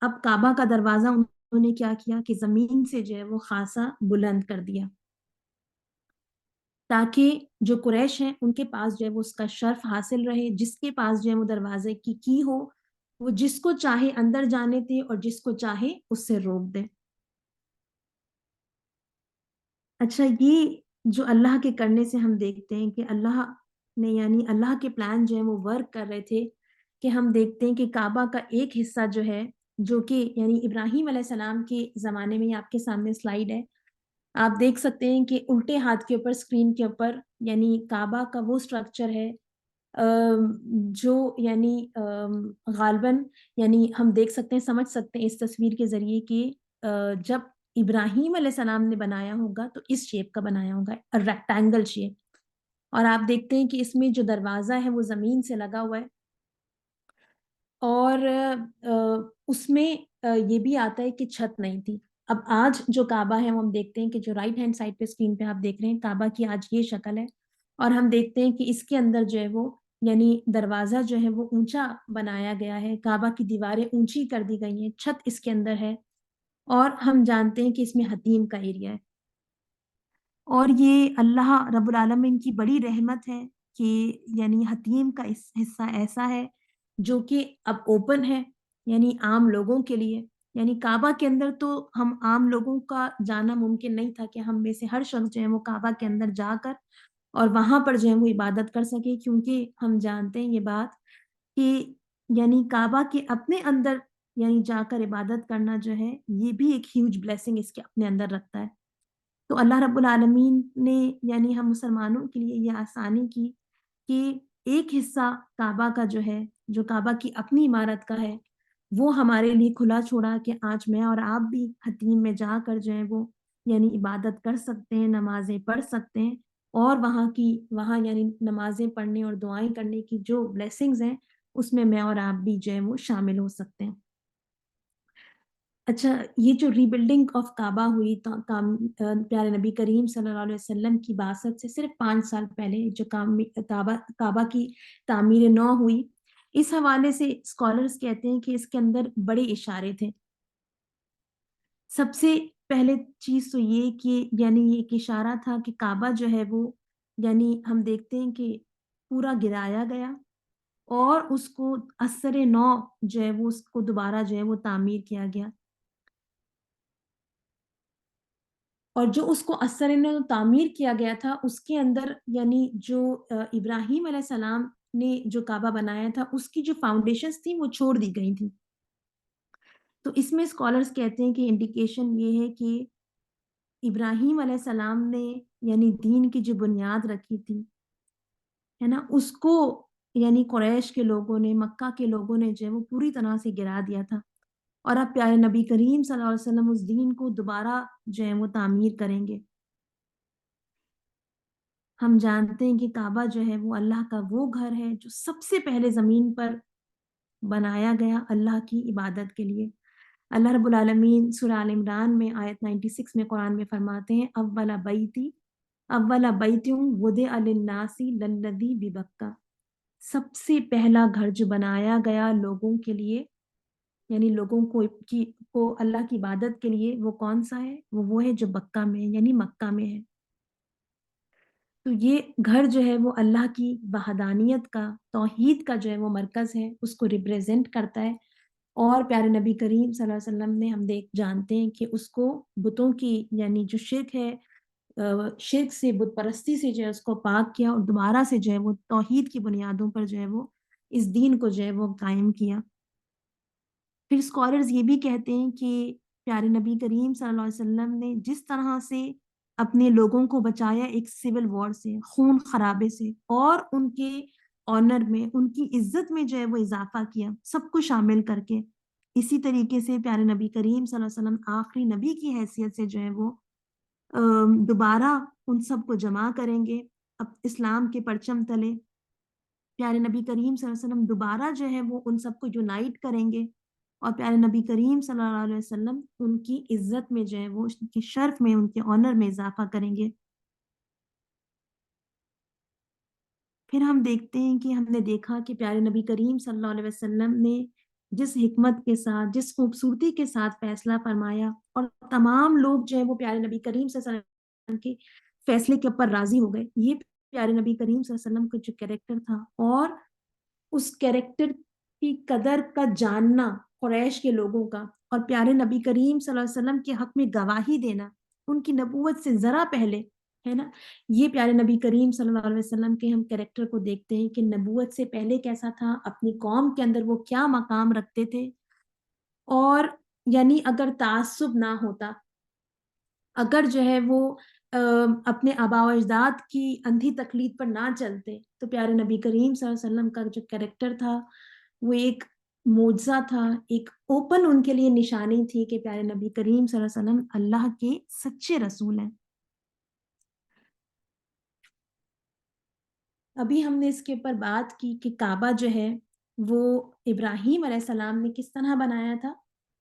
اب کعبہ کا دروازہ انہوں نے کیا کیا کہ زمین سے جو ہے وہ خاصا بلند کر دیا، تاکہ جو قریش ہیں ان کے پاس جو ہے وہ اس کا شرف حاصل رہے، جس کے پاس جو ہے وہ دروازے کی ہو وہ جس کو چاہے اندر جانے دے اور جس کو چاہے اس سے روک دے۔ اچھا، یہ جو اللہ کے کرنے سے ہم دیکھتے ہیں کہ اللہ نے یعنی اللہ کے پلان جو ہے وہ ورک کر رہے تھے، کہ ہم دیکھتے ہیں کہ کعبہ کا ایک حصہ جو ہے جو کہ یعنی ابراہیم علیہ السلام کے زمانے میں، آپ کے سامنے سلائیڈ ہے، آپ دیکھ سکتے ہیں کہ الٹے ہاتھ کے اوپر اسکرین کے اوپر یعنی کعبہ کا وہ سٹرکچر ہے جو یعنی غالباً یعنی ہم دیکھ سکتے ہیں، سمجھ سکتے ہیں اس تصویر کے ذریعے کہ جب ابراہیم علیہ السلام نے بنایا ہوگا تو اس شیپ کا بنایا ہوگا، ریکٹینگل شیپ۔ اور آپ دیکھتے ہیں کہ اس میں جو دروازہ ہے وہ زمین سے لگا ہوا ہے، اور اس میں یہ بھی آتا ہے کہ چھت نہیں تھی۔ اب آج جو کعبہ ہے وہ ہم دیکھتے ہیں کہ جو رائٹ ہینڈ سائڈ پہ اسکرین پہ آپ دیکھ رہے ہیں کعبہ کی آج یہ شکل ہے، اور ہم دیکھتے ہیں کہ اس کے اندر جو ہے وہ یعنی دروازہ جو ہے وہ اونچا بنایا گیا ہے، کعبہ کی دیواریں اونچی کر دی گئی ہیں، چھت اس کے اندر ہے، اور ہم جانتے ہیں کہ اس میں حتیم کا ایریا ہے۔ اور یہ اللہ رب العالمین کی بڑی رحمت ہے کہ یعنی حتیم کا اس حصہ ایسا ہے جو کہ اب اوپن ہے، یعنی عام لوگوں کے لیے۔ یعنی کعبہ کے اندر تو ہم عام لوگوں کا جانا ممکن نہیں تھا کہ ہم میں سے ہر شخص جو ہے وہ کعبہ کے اندر جا کر اور وہاں پر جو ہے وہ عبادت کر سکے، کیونکہ ہم جانتے ہیں یہ بات کہ یعنی کعبہ کے اپنے اندر یعنی جا کر عبادت کرنا جو ہے یہ بھی ایک ہیوج بلیسنگ اس کے اپنے اندر رکھتا ہے. تو اللہ رب العالمین نے یعنی ہم مسلمانوں کے لیے یہ آسانی کی کہ ایک حصہ کعبہ کا جو ہے، جو کعبہ کی اپنی عمارت کا ہے، وہ ہمارے لیے کھلا چھوڑا کہ آج میں اور آپ بھی حتیم میں جا کر جو ہے وہ یعنی عبادت کر سکتے ہیں، نمازیں پڑھ سکتے ہیں، اور وہاں یعنی نمازیں پڑھنے اور دعائیں کرنے کی جو بلیسنگز ہیں اس میں میں اور آپ بھی جو ہے وہ شامل ہو سکتے ہیں. اچھا، یہ جو ری بلڈنگ آف کعبہ ہوئی پیارے نبی کریم صلی اللہ علیہ وسلم کی بعثت سے صرف 5 سال پہلے جو کعبہ کی تعمیر نو ہوئی، اس حوالے سے اسکالرز کہتے ہیں کہ اس کے اندر بڑے اشارے تھے. سب سے پہلے چیز تو یہ کہ یعنی یہ ایک اشارہ تھا کہ کعبہ جو ہے وہ یعنی ہم دیکھتے ہیں کہ پورا گرایا گیا اور اس کو اثر نو جو ہے وہ اس کو دوبارہ جو ہے وہ تعمیر کیا گیا. اور جو اس کو اثر نو تعمیر کیا گیا تھا اس کے اندر یعنی جو ابراہیم علیہ السلام نے جو کعبہ بنایا تھا اس کی جو فاؤنڈیشنز تھیں وہ چھوڑ دی گئی تھیں. تو اس میں اسکالرز کہتے ہیں کہ انڈیکیشن یہ ہے کہ ابراہیم علیہ السلام نے یعنی دین کی جو بنیاد رکھی تھی ہے نا، اس کو یعنی قریش کے لوگوں نے، مکہ کے لوگوں نے جو ہے وہ پوری طرح سے گرا دیا تھا. اور اب پیارے نبی کریم صلی اللہ علیہ وسلم اس دین کو دوبارہ جو ہے وہ تعمیر کریں گے. ہم جانتے ہیں کہ کعبہ جو ہے وہ اللہ کا وہ گھر ہے جو سب سے پہلے زمین پر بنایا گیا اللہ کی عبادت کے لیے. اللہ رب العالمین سورہ آل عمران میں آیت 96 میں قرآن میں فرماتے ہیں اولا بیتم وضع للناس للذی ببکہ، سب سے پہلا گھر جو بنایا گیا لوگوں کے لیے یعنی لوگوں کو اللہ کی عبادت کے لیے، وہ کون سا ہے؟ وہ ہے جو بکہ میں یعنی مکہ میں ہے. تو یہ گھر جو ہے وہ اللہ کی وحدانیت کا، توحید کا جو ہے وہ مرکز ہے، اس کو ریپریزنٹ کرتا ہے. اور پیارے نبی کریم صلی اللہ علیہ وسلم نے ہم جانتے ہیں کہ اس کو بتوں کی یعنی جو شرک ہے، شرک سے، بت پرستی سے جو ہے اس کو پاک کیا اور دوبارہ سے جو ہے وہ توحید کی بنیادوں پر جو ہے وہ اس دین کو جو ہے وہ قائم کیا. پھر اسکالرز یہ بھی کہتے ہیں کہ پیارے نبی کریم صلی اللہ علیہ وسلم نے جس طرح سے اپنے لوگوں کو بچایا ایک سول وار سے، خون خرابے سے، اور ان کے آنر میں، ان کی عزت میں جو ہے وہ اضافہ کیا سب کو شامل کر کے، اسی طریقے سے پیارے نبی کریم صلی اللہ علیہ وسلم آخری نبی کی حیثیت سے جو ہے وہ دوبارہ ان سب کو جمع کریں گے اب اسلام کے پرچم تلے. پیارے نبی کریم صلی اللہ علیہ وسلم دوبارہ جو ہے وہ ان سب کو یونائٹ کریں گے اور پیارے نبی کریم صلی اللہ علیہ وسلم ان کی عزت میں جو ہے وہ ان کی شرف میں، ان کے آنر میں اضافہ کریں گے. پھر ہم دیکھتے ہیں کہ ہم نے دیکھا کہ پیارے نبی کریم صلی اللہ علیہ وسلم نے جس حکمت کے ساتھ، جس خوبصورتی کے ساتھ فیصلہ فرمایا اور تمام لوگ جو ہے وہ پیارے نبی کریم صلی اللہ علیہ وسلم کے فیصلے کے اوپر راضی ہو گئے. یہ پیارے نبی کریم صلی اللہ علیہ وسلم کا جو کیریکٹر تھا اور اس کیریکٹر کی قدر کا جاننا قریش کے لوگوں کا، اور پیارے نبی کریم صلی اللہ علیہ وسلم کے حق میں گواہی دینا ان کی نبوت سے ذرا پہلے، ہے نا. یہ پیارے نبی کریم صلی اللہ علیہ وسلم کے ہم کیریکٹر کو دیکھتے ہیں کہ نبوت سے پہلے کیسا تھا، اپنی قوم کے اندر وہ کیا مقام رکھتے تھے. اور یعنی اگر تعصب نہ ہوتا، اگر جو ہے وہ اپنے آباء و اجداد کی اندھی تقلید پر نہ چلتے، تو پیارے نبی کریم صلی اللہ علیہ وسلم کا جو کیریکٹر تھا وہ ایک معجزہ تھا، ایک اوپن ان کے لیے نشانی تھی کہ پیارے نبی کریم صلی اللہ علیہ وسلم اللہ کے سچے رسول ہیں. ابھی ہم نے اس کے اوپر بات کی کہ کعبہ جو ہے وہ ابراہیم علیہ السلام نے کس طرح بنایا تھا،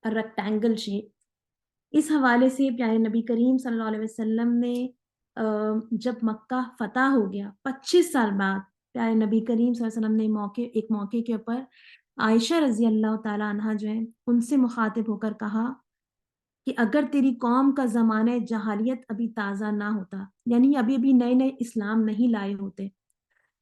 ریکٹینگل شیپ. اس حوالے سے پیارے نبی کریم صلی اللہ علیہ وسلم نے جب مکہ فتح ہو گیا 25 سال بعد، پیارے نبی کریم صلی اللہ علیہ وسلم نے ایک موقع کے اوپر عائشہ رضی اللہ تعالیٰ عنہ جو ہے ان سے مخاطب ہو کر کہا کہ اگر تیری قوم کا زمانہ جہالیت ابھی تازہ نہ ہوتا، یعنی ابھی نئے نئے اسلام نہیں لائے ہوتے،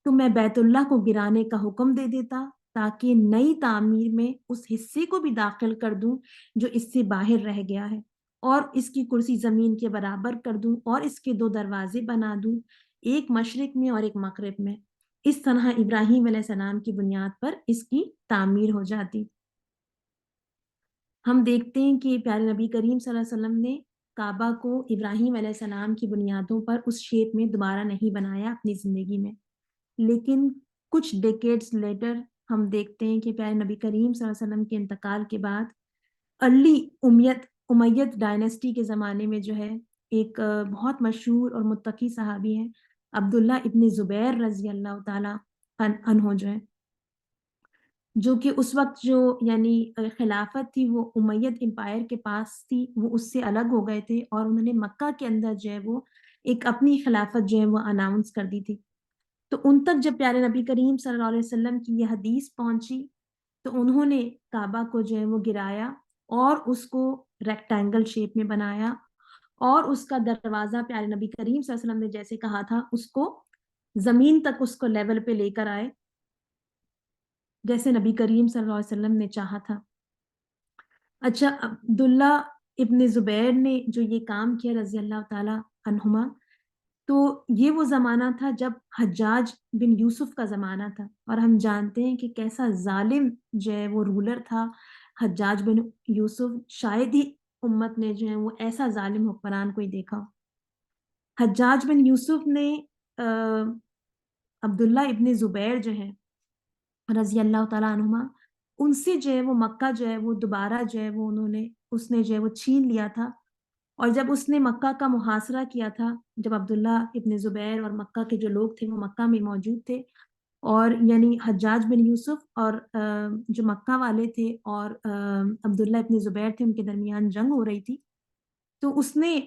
تو میں بیت اللہ کو گرانے کا حکم دے دیتا تاکہ نئی تعمیر میں اس حصے کو بھی داخل کر دوں جو اس سے باہر رہ گیا ہے، اور اس کی کرسی زمین کے برابر کر دوں اور اس کے 2 دروازے بنا دوں، ایک مشرق میں اور ایک مغرب میں. اس طرح ابراہیم علیہ السلام کی بنیاد پر اس کی تعمیر ہو جاتی. ہم دیکھتے ہیں کہ پیارے نبی کریم صلی اللہ علیہ وسلم نے کعبہ کو ابراہیم علیہ السلام کی بنیادوں پر اس شیپ میں دوبارہ نہیں بنایا اپنی زندگی میں، لیکن کچھ ڈیکیڈز لیٹر ہم دیکھتے ہیں کہ پیارے نبی کریم صلی اللہ علیہ وسلم کے انتقال کے بعد ارلی امیت ڈائنیسٹی کے زمانے میں جو ہے ایک بہت مشہور اور متقی صحابی ہے عبداللہ ابن زبیر رضی اللہ تعالی عنہ جو ہے، جو کہ اس وقت جو یعنی خلافت تھی وہ امیت امپائر کے پاس تھی، وہ اس سے الگ ہو گئے تھے اور انہوں نے مکہ کے اندر جو ہے وہ ایک اپنی خلافت جو ہے وہ اناؤنس کر دی تھی۔ تو ان تک جب پیارے نبی کریم صلی اللہ علیہ وسلم کی یہ حدیث پہنچی تو انہوں نے کعبہ کو جو ہے وہ گرایا اور اس کو ریکٹینگل شیپ میں بنایا، اور اس کا دروازہ پیارے نبی کریم صلی اللہ علیہ وسلم نے جیسے کہا تھا اس کو زمین تک اس کو لیول پہ لے کر آئے جیسے نبی کریم صلی اللہ علیہ وسلم نے چاہا تھا۔ اچھا، عبداللہ ابن زبیر نے جو یہ کام کیا رضی اللہ تعالی عنہما، تو یہ وہ زمانہ تھا جب حجاج بن یوسف کا زمانہ تھا، اور ہم جانتے ہیں کہ کیسا ظالم جو ہے وہ رولر تھا حجاج بن یوسف، شاید ہی امت نے جو ہے وہ ایسا ظالم حکمران کوئی دیکھا۔ حجاج بن یوسف نے عبداللہ ابن زبیر جو ہے رضی اللہ تعالیٰ عنہما، ان سے جو ہے وہ مکہ جو ہے وہ دوبارہ جو ہے وہ اس نے جو ہے وہ چھین لیا تھا، اور جب اس نے مکہ کا محاصرہ کیا تھا، جب عبداللہ ابن زبیر اور مکہ کے جو لوگ تھے وہ مکہ میں موجود تھے، اور یعنی حجاج بن یوسف اور جو مکہ والے تھے اور عبداللہ ابن زبیر تھے، ان کے درمیان جنگ ہو رہی تھی، تو اس نے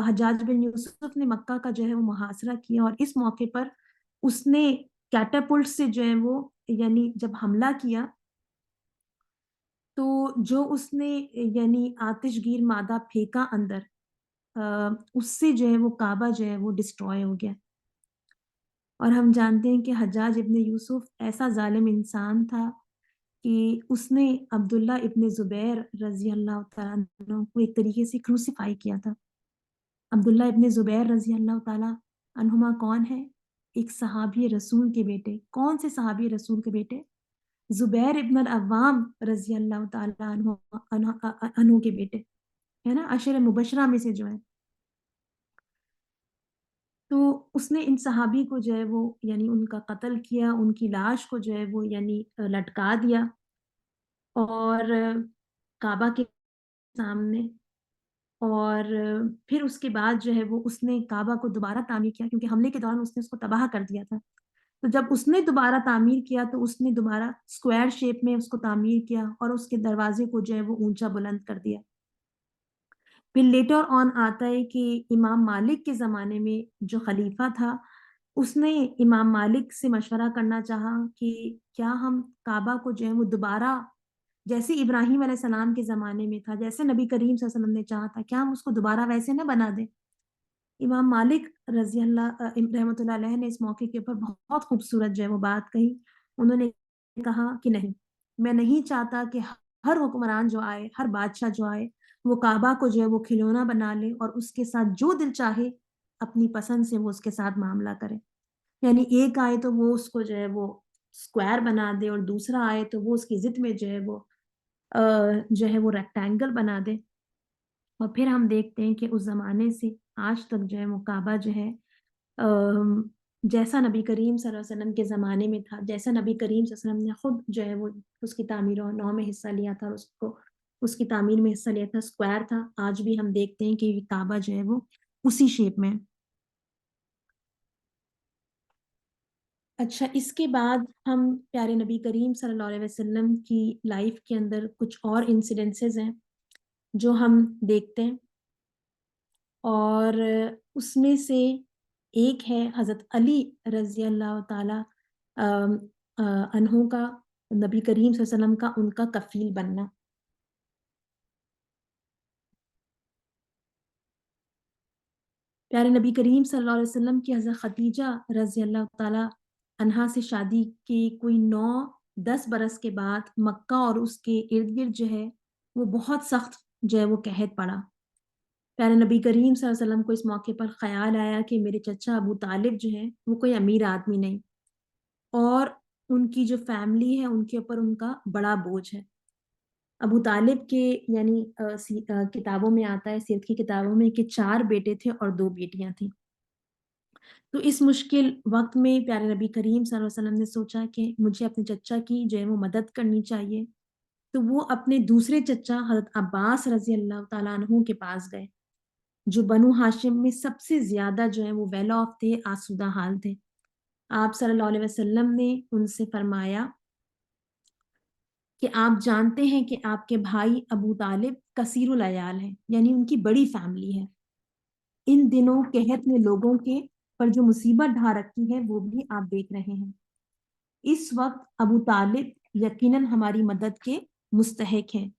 حجاج بن یوسف نے مکہ کا جو ہے وہ محاصرہ کیا، اور اس موقع پر اس نے کیٹاپلٹ سے جو ہے وہ یعنی جب حملہ کیا تو جو اس نے یعنی آتش گیر مادہ پھینکا اندر، اس سے جو ہے وہ کعبہ جو ہے وہ ڈسٹروائے ہو گیا۔ اور ہم جانتے ہیں کہ حجاج ابن یوسف ایسا ظالم انسان تھا کہ اس نے عبداللہ ابن زبیر رضی اللہ تعالیٰ عنہ کو ایک طریقے سے کروسیفائی کیا تھا۔ عبداللہ ابن زبیر رضی اللہ تعالیٰ عنہما کون ہے؟ ایک صحابی رسول کے بیٹے۔ کون سے صحابی رسول کے بیٹے؟ زبیر ابن العوام رضی اللہ تعالیٰ عنہ کے بیٹے، ہے نا، عشر مبشرہ میں سے جو ہے۔ تو اس نے ان صحابی کو جو ہے وہ یعنی ان کا قتل کیا، ان کی لاش کو جو ہے وہ یعنی لٹکا دیا، اور کعبہ کے سامنے، اور پھر اس کے بعد جو ہے وہ اس نے کعبہ کو دوبارہ تعمیر کیا، کیونکہ حملے کے دوران اس نے اس کو تباہ کر دیا تھا۔ تو جب اس نے دوبارہ تعمیر کیا تو اس نے دوبارہ اسکوائر شیپ میں اس کو تعمیر کیا، اور اس کے دروازے کو جو ہے وہ اونچا بلند کر دیا۔ پھر لیٹر آن آتا ہے کہ امام مالک کے زمانے میں جو خلیفہ تھا، اس نے امام مالک سے مشورہ کرنا چاہا کہ کیا ہم کعبہ کو جو ہے وہ دوبارہ جیسے ابراہیم علیہ السلام کے زمانے میں تھا، جیسے نبی کریم صلی اللہ علیہ وسلم نے چاہا تھا، کیا ہم اس کو دوبارہ ویسے نہ بنا دیں؟ امام مالک رضی اللہ رحمۃ اللہ علیہ نے اس موقع کے اوپر بہت خوبصورت جو ہے وہ بات کہی۔ انہوں نے کہا کہ نہیں، میں نہیں چاہتا کہ ہر حکمران جو آئے، ہر بادشاہ جو آئے، وہ کعبہ کو جو ہے وہ کھلونا بنا لے اور اس کے ساتھ جو دل چاہے اپنی پسند سے وہ اس کے ساتھ معاملہ کرے، یعنی ایک آئے تو وہ اس کو جو ہے وہ اسکوائر بنا دے، اور دوسرا آئے تو وہ اس کی ضد میں جو ہے وہ ریکٹینگل بنا دے۔ اور پھر ہم دیکھتے ہیں کہ اس زمانے سے آج تک جو ہے وہ کعبہ جو ہے جیسا نبی کریم صلی اللہ علیہ وسلم کے زمانے میں تھا، جیسا نبی کریم صلی اللہ علیہ وسلم نے خود جو ہے وہ اس کی تعمیر و نو میں حصہ لیا تھا، اس کی تعمیر میں حصہ لیا تھا، اسکوائر تھا، آج بھی ہم دیکھتے ہیں کہ کعبہ جو ہے وہ اسی شیپ میں۔ اچھا، اس کے بعد ہم پیارے نبی کریم صلی اللہ علیہ وسلم کی لائف کے اندر کچھ اور انسیڈنسز ہیں جو ہم دیکھتے ہیں، اور اس میں سے ایک ہے حضرت علی رضی اللہ تعالی عنہ کا نبی کریم صلی اللہ علیہ وسلم کا ان کا کفیل بننا۔ پیارے نبی کریم صلی اللہ علیہ وسلم کی حضرت خدیجہ رضی اللہ تعالی عنہا سے شادی کی کوئی 9-10 برس کے بعد مکہ اور اس کے ارد گرد جو ہے وہ بہت سخت جو ہے وہ قحط پڑا۔ پیارے نبی کریم صلی اللہ علیہ وسلم کو اس موقع پر خیال آیا کہ میرے چچا ابو طالب جو ہیں وہ کوئی امیر آدمی نہیں، اور ان کی جو فیملی ہے ان کے اوپر ان کا بڑا بوجھ ہے، ابو طالب کے یعنی کتابوں میں آتا ہے، سیرت کی کتابوں میں، کہ 4 بیٹے تھے اور 2 بیٹیاں تھیں۔ تو اس مشکل وقت میں پیارے نبی کریم صلی اللہ علیہ وسلم نے سوچا کہ مجھے اپنے چچا کی جو ہے وہ مدد کرنی چاہیے، تو وہ اپنے دوسرے چچا حضرت عباس رضی اللہ تعالیٰ عنہ کے پاس گئے، جو بنو ہاشم میں سب سے زیادہ جو ہے وہ ویل آف تھے، آسودہ حال تھے۔ آپ صلی اللہ علیہ وسلم نے ان سے فرمایا کہ آپ جانتے ہیں کہ آپ کے بھائی ابو طالب کثیر العیال ہیں، یعنی ان کی بڑی فیملی ہے۔ ان دنوں قحط نے لوگوں کے پر جو مصیبت ڈھا رکھی ہے وہ بھی آپ دیکھ رہے ہیں۔ اس وقت ابو طالب یقیناً ہماری مدد کے مستحق ہیں۔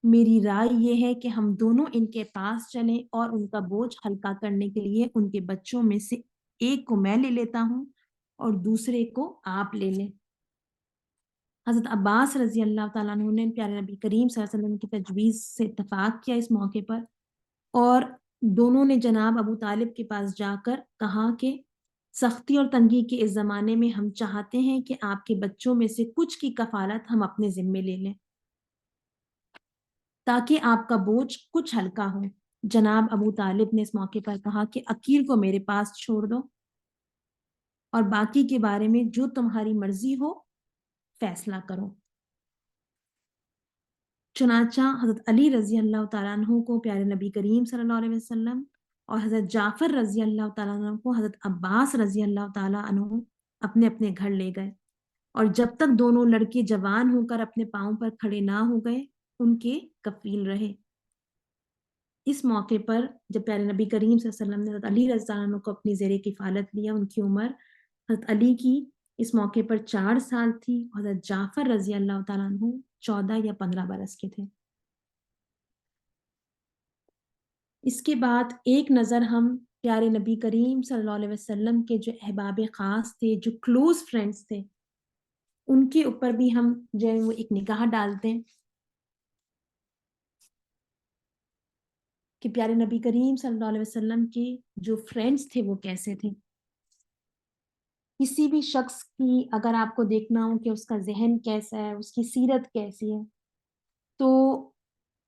میری رائے یہ ہے کہ ہم دونوں ان کے پاس چلیں اور ان کا بوجھ ہلکا کرنے کے لیے ان کے بچوں میں سے ایک کو میں لے لیتا ہوں اور دوسرے کو آپ لے لیں۔ حضرت عباس رضی اللہ تعالیٰ عنہ نے پیارے نبی کریم صلی اللہ علیہ وسلم کی تجویز سے اتفاق کیا اس موقع پر، اور دونوں نے جناب ابو طالب کے پاس جا کر کہا کہ سختی اور تنگی کے اس زمانے میں ہم چاہتے ہیں کہ آپ کے بچوں میں سے کچھ کی کفالت ہم اپنے ذمے لے لیں تاکہ آپ کا بوجھ کچھ ہلکا ہو۔ جناب ابو طالب نے اس موقع پر کہا کہ عقیل کو میرے پاس چھوڑ دو اور باقی کے بارے میں جو تمہاری مرضی ہو فیصلہ کرو۔ چنانچہ حضرت علی رضی اللہ تعالیٰ عنہ کو پیارے نبی کریم صلی اللہ علیہ وسلم اور حضرت جعفر رضی اللہ تعالیٰ عنہ کو حضرت عباس رضی اللہ تعالیٰ عنہ اپنے اپنے گھر لے گئے، اور جب تک دونوں لڑکے جوان ہو کر اپنے پاؤں پر کھڑے نہ ہو گئے ان کے کفیل رہے۔ اس موقع پر جب پیارے نبی کریم صلی اللہ علیہ وسلم نے حضرت علی رضی اللہ عنہ کو اپنی زیر کفالت لیا، ان کی عمر حضرت علی کی اس موقع پر 4 سال تھی، حضرت جعفر رضی اللہ تعالیٰ عنہ 14 یا 15 برس کے تھے۔ اس کے بعد ایک نظر ہم پیارے نبی کریم صلی اللہ علیہ وسلم کے جو احباب خاص تھے، جو کلوز فرینڈز تھے، ان کے اوپر بھی ہم جو ہے وہ ایک نگاہ ڈالتے ہیں کہ پیارے نبی کریم صلی اللہ علیہ وسلم کے جو فرینڈز تھے وہ کیسے تھے۔ کسی بھی شخص کی اگر آپ کو دیکھنا ہو کہ اس کا ذہن کیسا ہے، اس کی سیرت کیسی ہے، تو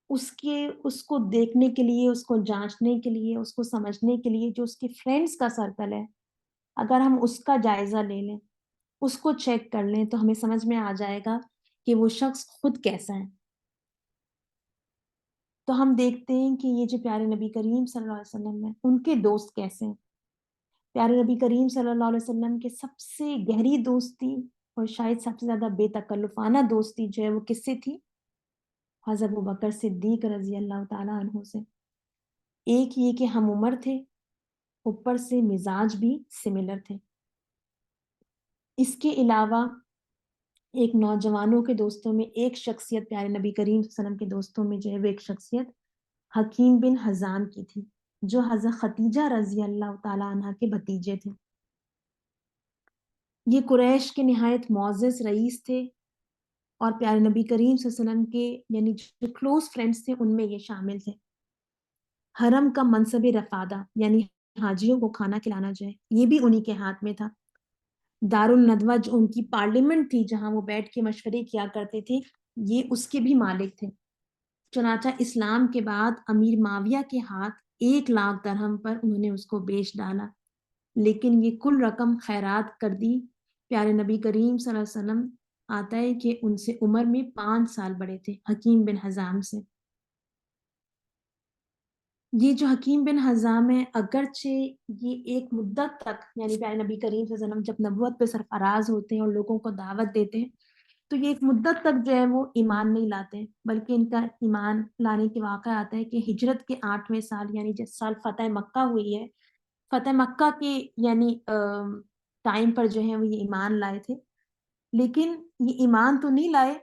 اس کو دیکھنے کے لیے، اس کو جانچنے کے لیے، اس کو سمجھنے کے لیے جو اس کے فرینڈز کا سرکل ہے، اگر ہم اس کا جائزہ لے لیں، اس کو چیک کر لیں، تو ہمیں سمجھ میں آ جائے گا کہ وہ شخص خود کیسا ہے۔ تو ہم دیکھتے ہیں کہ یہ جو پیارے نبی کریم صلی اللہ علیہ وسلم ہیں، ان کے دوست کیسے ہیں۔ پیارے نبی کریم صلی اللہ علیہ وسلم کے سب سے گہری دوستی اور شاید سب سے زیادہ بے تکلفانہ دوستی جو ہے وہ کس سے تھی؟ حضرت ابوبکر صدیق رضی اللہ تعالیٰ عنہ سے۔ ایک یہ کہ ہم عمر تھے، اوپر سے مزاج بھی سملر تھے۔ اس کے علاوہ ایک نوجوانوں کے دوستوں میں ایک شخصیت پیارے نبی کریم صلی اللہ علیہ وسلم کے دوستوں میں جو ہے وہ ایک شخصیت حکیم بن حزام کی تھی، جو حضرت خدیجہ رضی اللہ تعالیٰ عنہ کے بھتیجے تھے۔ یہ قریش کے نہایت معزز رئیس تھے، اور پیارے نبی کریم صلی اللہ علیہ وسلم کے یعنی جو کلوز فرینڈز تھے ان میں یہ شامل تھے۔ حرم کا منصب رفادہ یعنی حاجیوں کو کھانا کھلانا جو ہے یہ بھی انہی کے ہاتھ میں تھا۔ دارالندوہ جو ان کی پارلیمنٹ تھی جہاں وہ بیٹھ کے مشورے کیا کرتے تھے، یہ اس کے بھی مالک تھے۔ چنانچہ اسلام کے بعد امیر معاویہ کے ہاتھ 1,00,000 درہم پر انہوں نے اس کو بیچ ڈالا، لیکن یہ کل رقم خیرات کر دی۔ پیارے نبی کریم صلی اللہ علیہ وسلم آتا ہے کہ ان سے عمر میں 5 سال بڑے تھے، حکیم بن حزام سے۔ یہ جو حکیم بن حزام ہے، اگرچہ یہ ایک مدت تک یعنی پیارے نبی کریم صلی اللہ علیہ وسلم جب نبوت پہ سرفراز ہوتے ہیں اور لوگوں کو دعوت دیتے ہیں، تو یہ ایک مدت تک جو ہے وہ ایمان نہیں لاتے ہیں، بلکہ ان کا ایمان لانے کے واقعہ آتا ہے کہ ہجرت کے 8ویں سال یعنی جس سال فتح مکہ ہوئی ہے، فتح مکہ کے یعنی ٹائم پر جو ہے وہ یہ ایمان لائے تھے۔ لیکن یہ ایمان تو نہیں لائے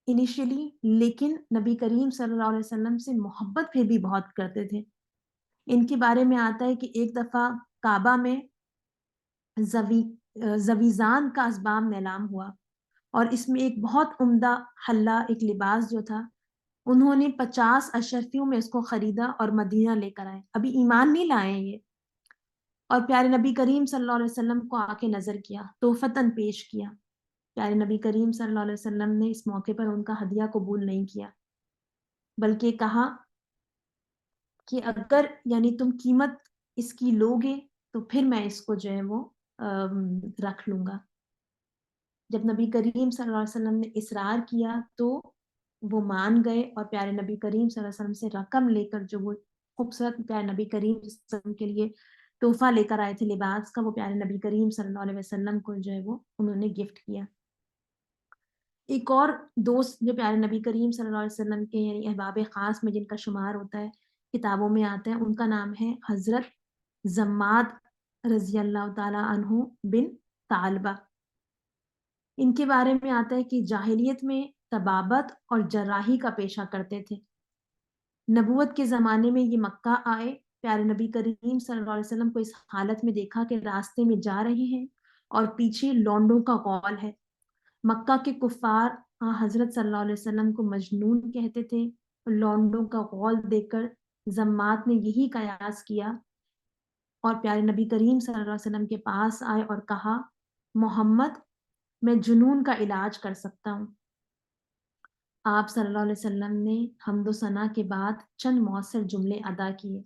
انیشلی، لیکن نبی کریم صلی اللہ علیہ وسلم سے محبت پھر بھی بہت کرتے تھے۔ ان کے بارے میں آتا ہے کہ ایک دفعہ کعبہ میں زویزان کا اسباب نیلام ہوا، اور اس میں ایک بہت عمدہ حلہ، ایک لباس جو تھا، انہوں نے 50 اشرفیوں میں اس کو خریدا اور مدینہ لے کر آئے۔ ابھی ایمان نہیں لائے ہیں یہ، اور پیارے نبی کریم صلی اللہ علیہ وسلم کو آ کے نظر کیا، تحفتاً پیش کیا۔ پیارے نبی کریم صلی اللہ علیہ وسلم نے اس موقع پر ان کا ہدیہ قبول نہیں کیا، بلکہ کہا کہ اگر یعنی تم قیمت اس کی لوگے تو پھر میں اس کو جو ہے وہ رکھ لوں گا. جب نبی کریم صلی اللہ علیہ وسلم نے اصرار کیا تو وہ مان گئے اور پیارے نبی کریم صلی اللہ علیہ وسلم سے رقم لے کر جو وہ خوبصورت پیارے نبی کریم صلی اللہ علیہ وسلم کے لیے تحفہ لے کر آئے تھے لباس کا، وہ پیارے نبی کریم صلی اللہ علیہ وسلم کو جو ہے وہ انہوں نے گفٹ کیا. ایک اور دوست جو پیارے نبی کریم صلی اللہ علیہ وسلم کے یعنی احباب خاص میں جن کا شمار ہوتا ہے، کتابوں میں آتا ہے، ان کا نام ہے حضرت زماد رضی اللہ تعالی عنہ بن طالبہ. ان کے بارے میں آتا ہے کہ جاہلیت میں طبابت اور جراحی کا پیشہ کرتے تھے. نبوت کے زمانے میں یہ مکہ آئے. پیارے نبی کریم صلی اللہ علیہ وسلم کو اس حالت میں دیکھا کہ راستے میں جا رہے ہیں اور پیچھے لونڈوں کا غول ہے. مکہ کے کفار حضرت صلی اللہ علیہ وسلم کو مجنون کہتے تھے. لونڈوں کا غول دیکھ کر زمات نے یہی قیاس کیا اور پیارے نبی کریم صلی اللہ علیہ وسلم کے پاس آئے اور کہا، محمد میں جنون کا علاج کر سکتا ہوں. آپ صلی اللہ علیہ وسلم نے حمد و ثنا کے بعد چند مؤثر جملے ادا کیے.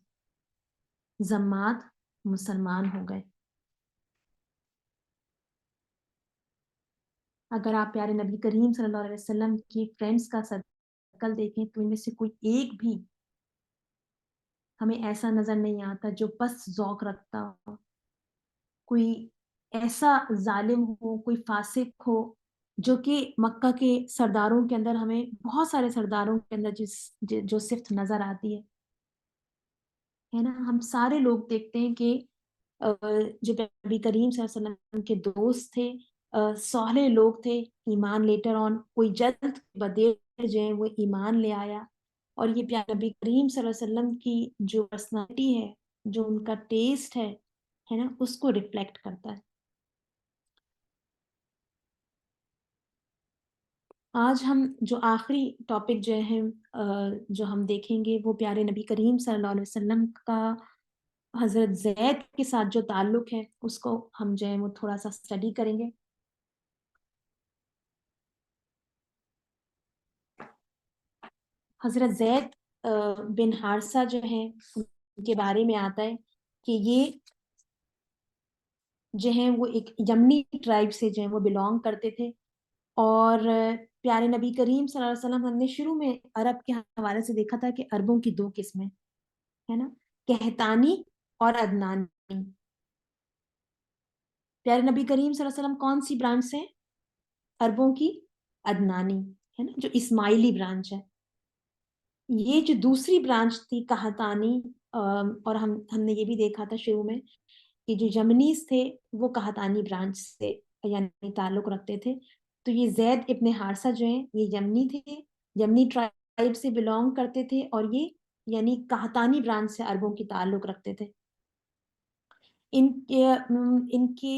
زمات مسلمان ہو گئے. اگر آپ پیارے نبی کریم صلی اللہ علیہ وسلم کی فرینڈز کا سرکل دیکھیں تو ان میں سے کوئی ایک بھی ہمیں ایسا نظر نہیں آتا جو بس ذوق رکھتا ہو، کوئی ایسا ظالم ہو، کوئی فاسق ہو جو کہ مکہ کے سرداروں کے اندر ہمیں بہت سارے سرداروں کے اندر جو صفت نظر آتی ہے نا. ہم سارے لوگ دیکھتے ہیں کہ جو نبی کریم صلی اللہ علیہ وسلم کے دوست تھے، صالح لوگ تھے، ایمان لیٹر آن کوئی جلد بدیر جو ہے وہ ایمان لے آیا. اور یہ پیارے نبی کریم صلی اللہ علیہ وسلم کی جو پرسنالٹی ہے، جو ان کا ٹیسٹ ہے نا، اس کو ریفلیکٹ کرتا ہے. آج ہم جو آخری ٹاپک جو ہے جو ہم دیکھیں گے وہ پیارے نبی کریم صلی اللہ علیہ وسلم کا حضرت زید کے ساتھ جو تعلق ہے اس کو ہم جو ہے وہ تھوڑا سا اسٹڈی کریں گے. حضرت زید بن حارثہ جو ہیں ان کے بارے میں آتا ہے کہ یہ جو ہیں وہ ایک یمنی ٹرائب سے جو ہیں وہ بلونگ کرتے تھے. اور پیارے نبی کریم صلی اللہ علیہ وسلم ہم نے شروع میں عرب کے حوالے سے دیکھا تھا کہ عربوں کی دو قسمیں ہے نا، کہتانی اور عدنانی. پیارے نبی کریم صلی اللہ علیہ وسلم کون سی برانچ سے؟ عربوں کی عدنانی ہے نا، جو اسماعیلی برانچ ہے. یہ جو دوسری برانچ تھی کہتانی، اور ہم نے یہ بھی دیکھا تھا شروع میں کہ جو یمنیز تھے وہ کہتانی برانچ سے یعنی تعلق رکھتے تھے. تو یہ زید ابن حارثہ جو ہیں یہ یمنی تھے، یمنی ٹرائب سے بلونگ کرتے تھے اور یہ یعنی کہتانی برانچ سے عربوں کی تعلق رکھتے تھے. ان کے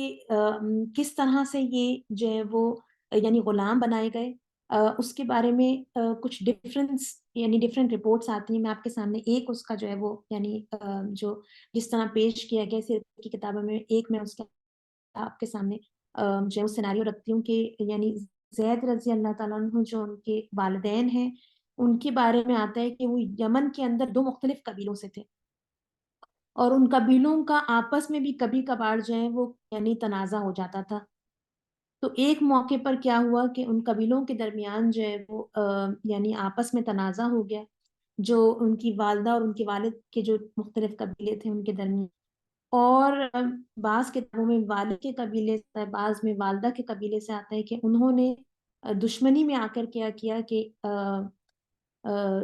کس طرح سے یہ جو ہے وہ یعنی غلام بنائے گئے اس کے بارے میں کچھ ڈفرینٹ رپورٹس آتی ہیں. میں آپ کے سامنے ایک اس کا جو ہے وہ یعنی جو جس طرح پیش کیا گیا سیرت کی کتابوں میں ایک میں اس کا آپ کے سامنے جو ہے سیناریو رکھتی ہوں کہ یعنی زید رضی اللہ تعالیٰ عنہ جو ان کے والدین ہیں ان کے بارے میں آتا ہے کہ وہ یمن کے اندر دو مختلف قبیلوں سے تھے اور ان قبیلوں کا آپس میں بھی کبھی کبھار جو ہے وہ یعنی تنازع ہو جاتا تھا. تو ایک موقع پر کیا ہوا کہ ان قبیلوں کے درمیان جو ہے وہ یعنی آپس میں تنازع ہو گیا، جو ان کی والدہ اور ان کے والد کے جو مختلف قبیلے تھے ان کے درمیان. اور بعض کتابوں میں والد کے قبیلے سے، بعض میں والدہ کے قبیلے سے آتا ہے کہ انہوں نے دشمنی میں آ کر کیا کیا کہ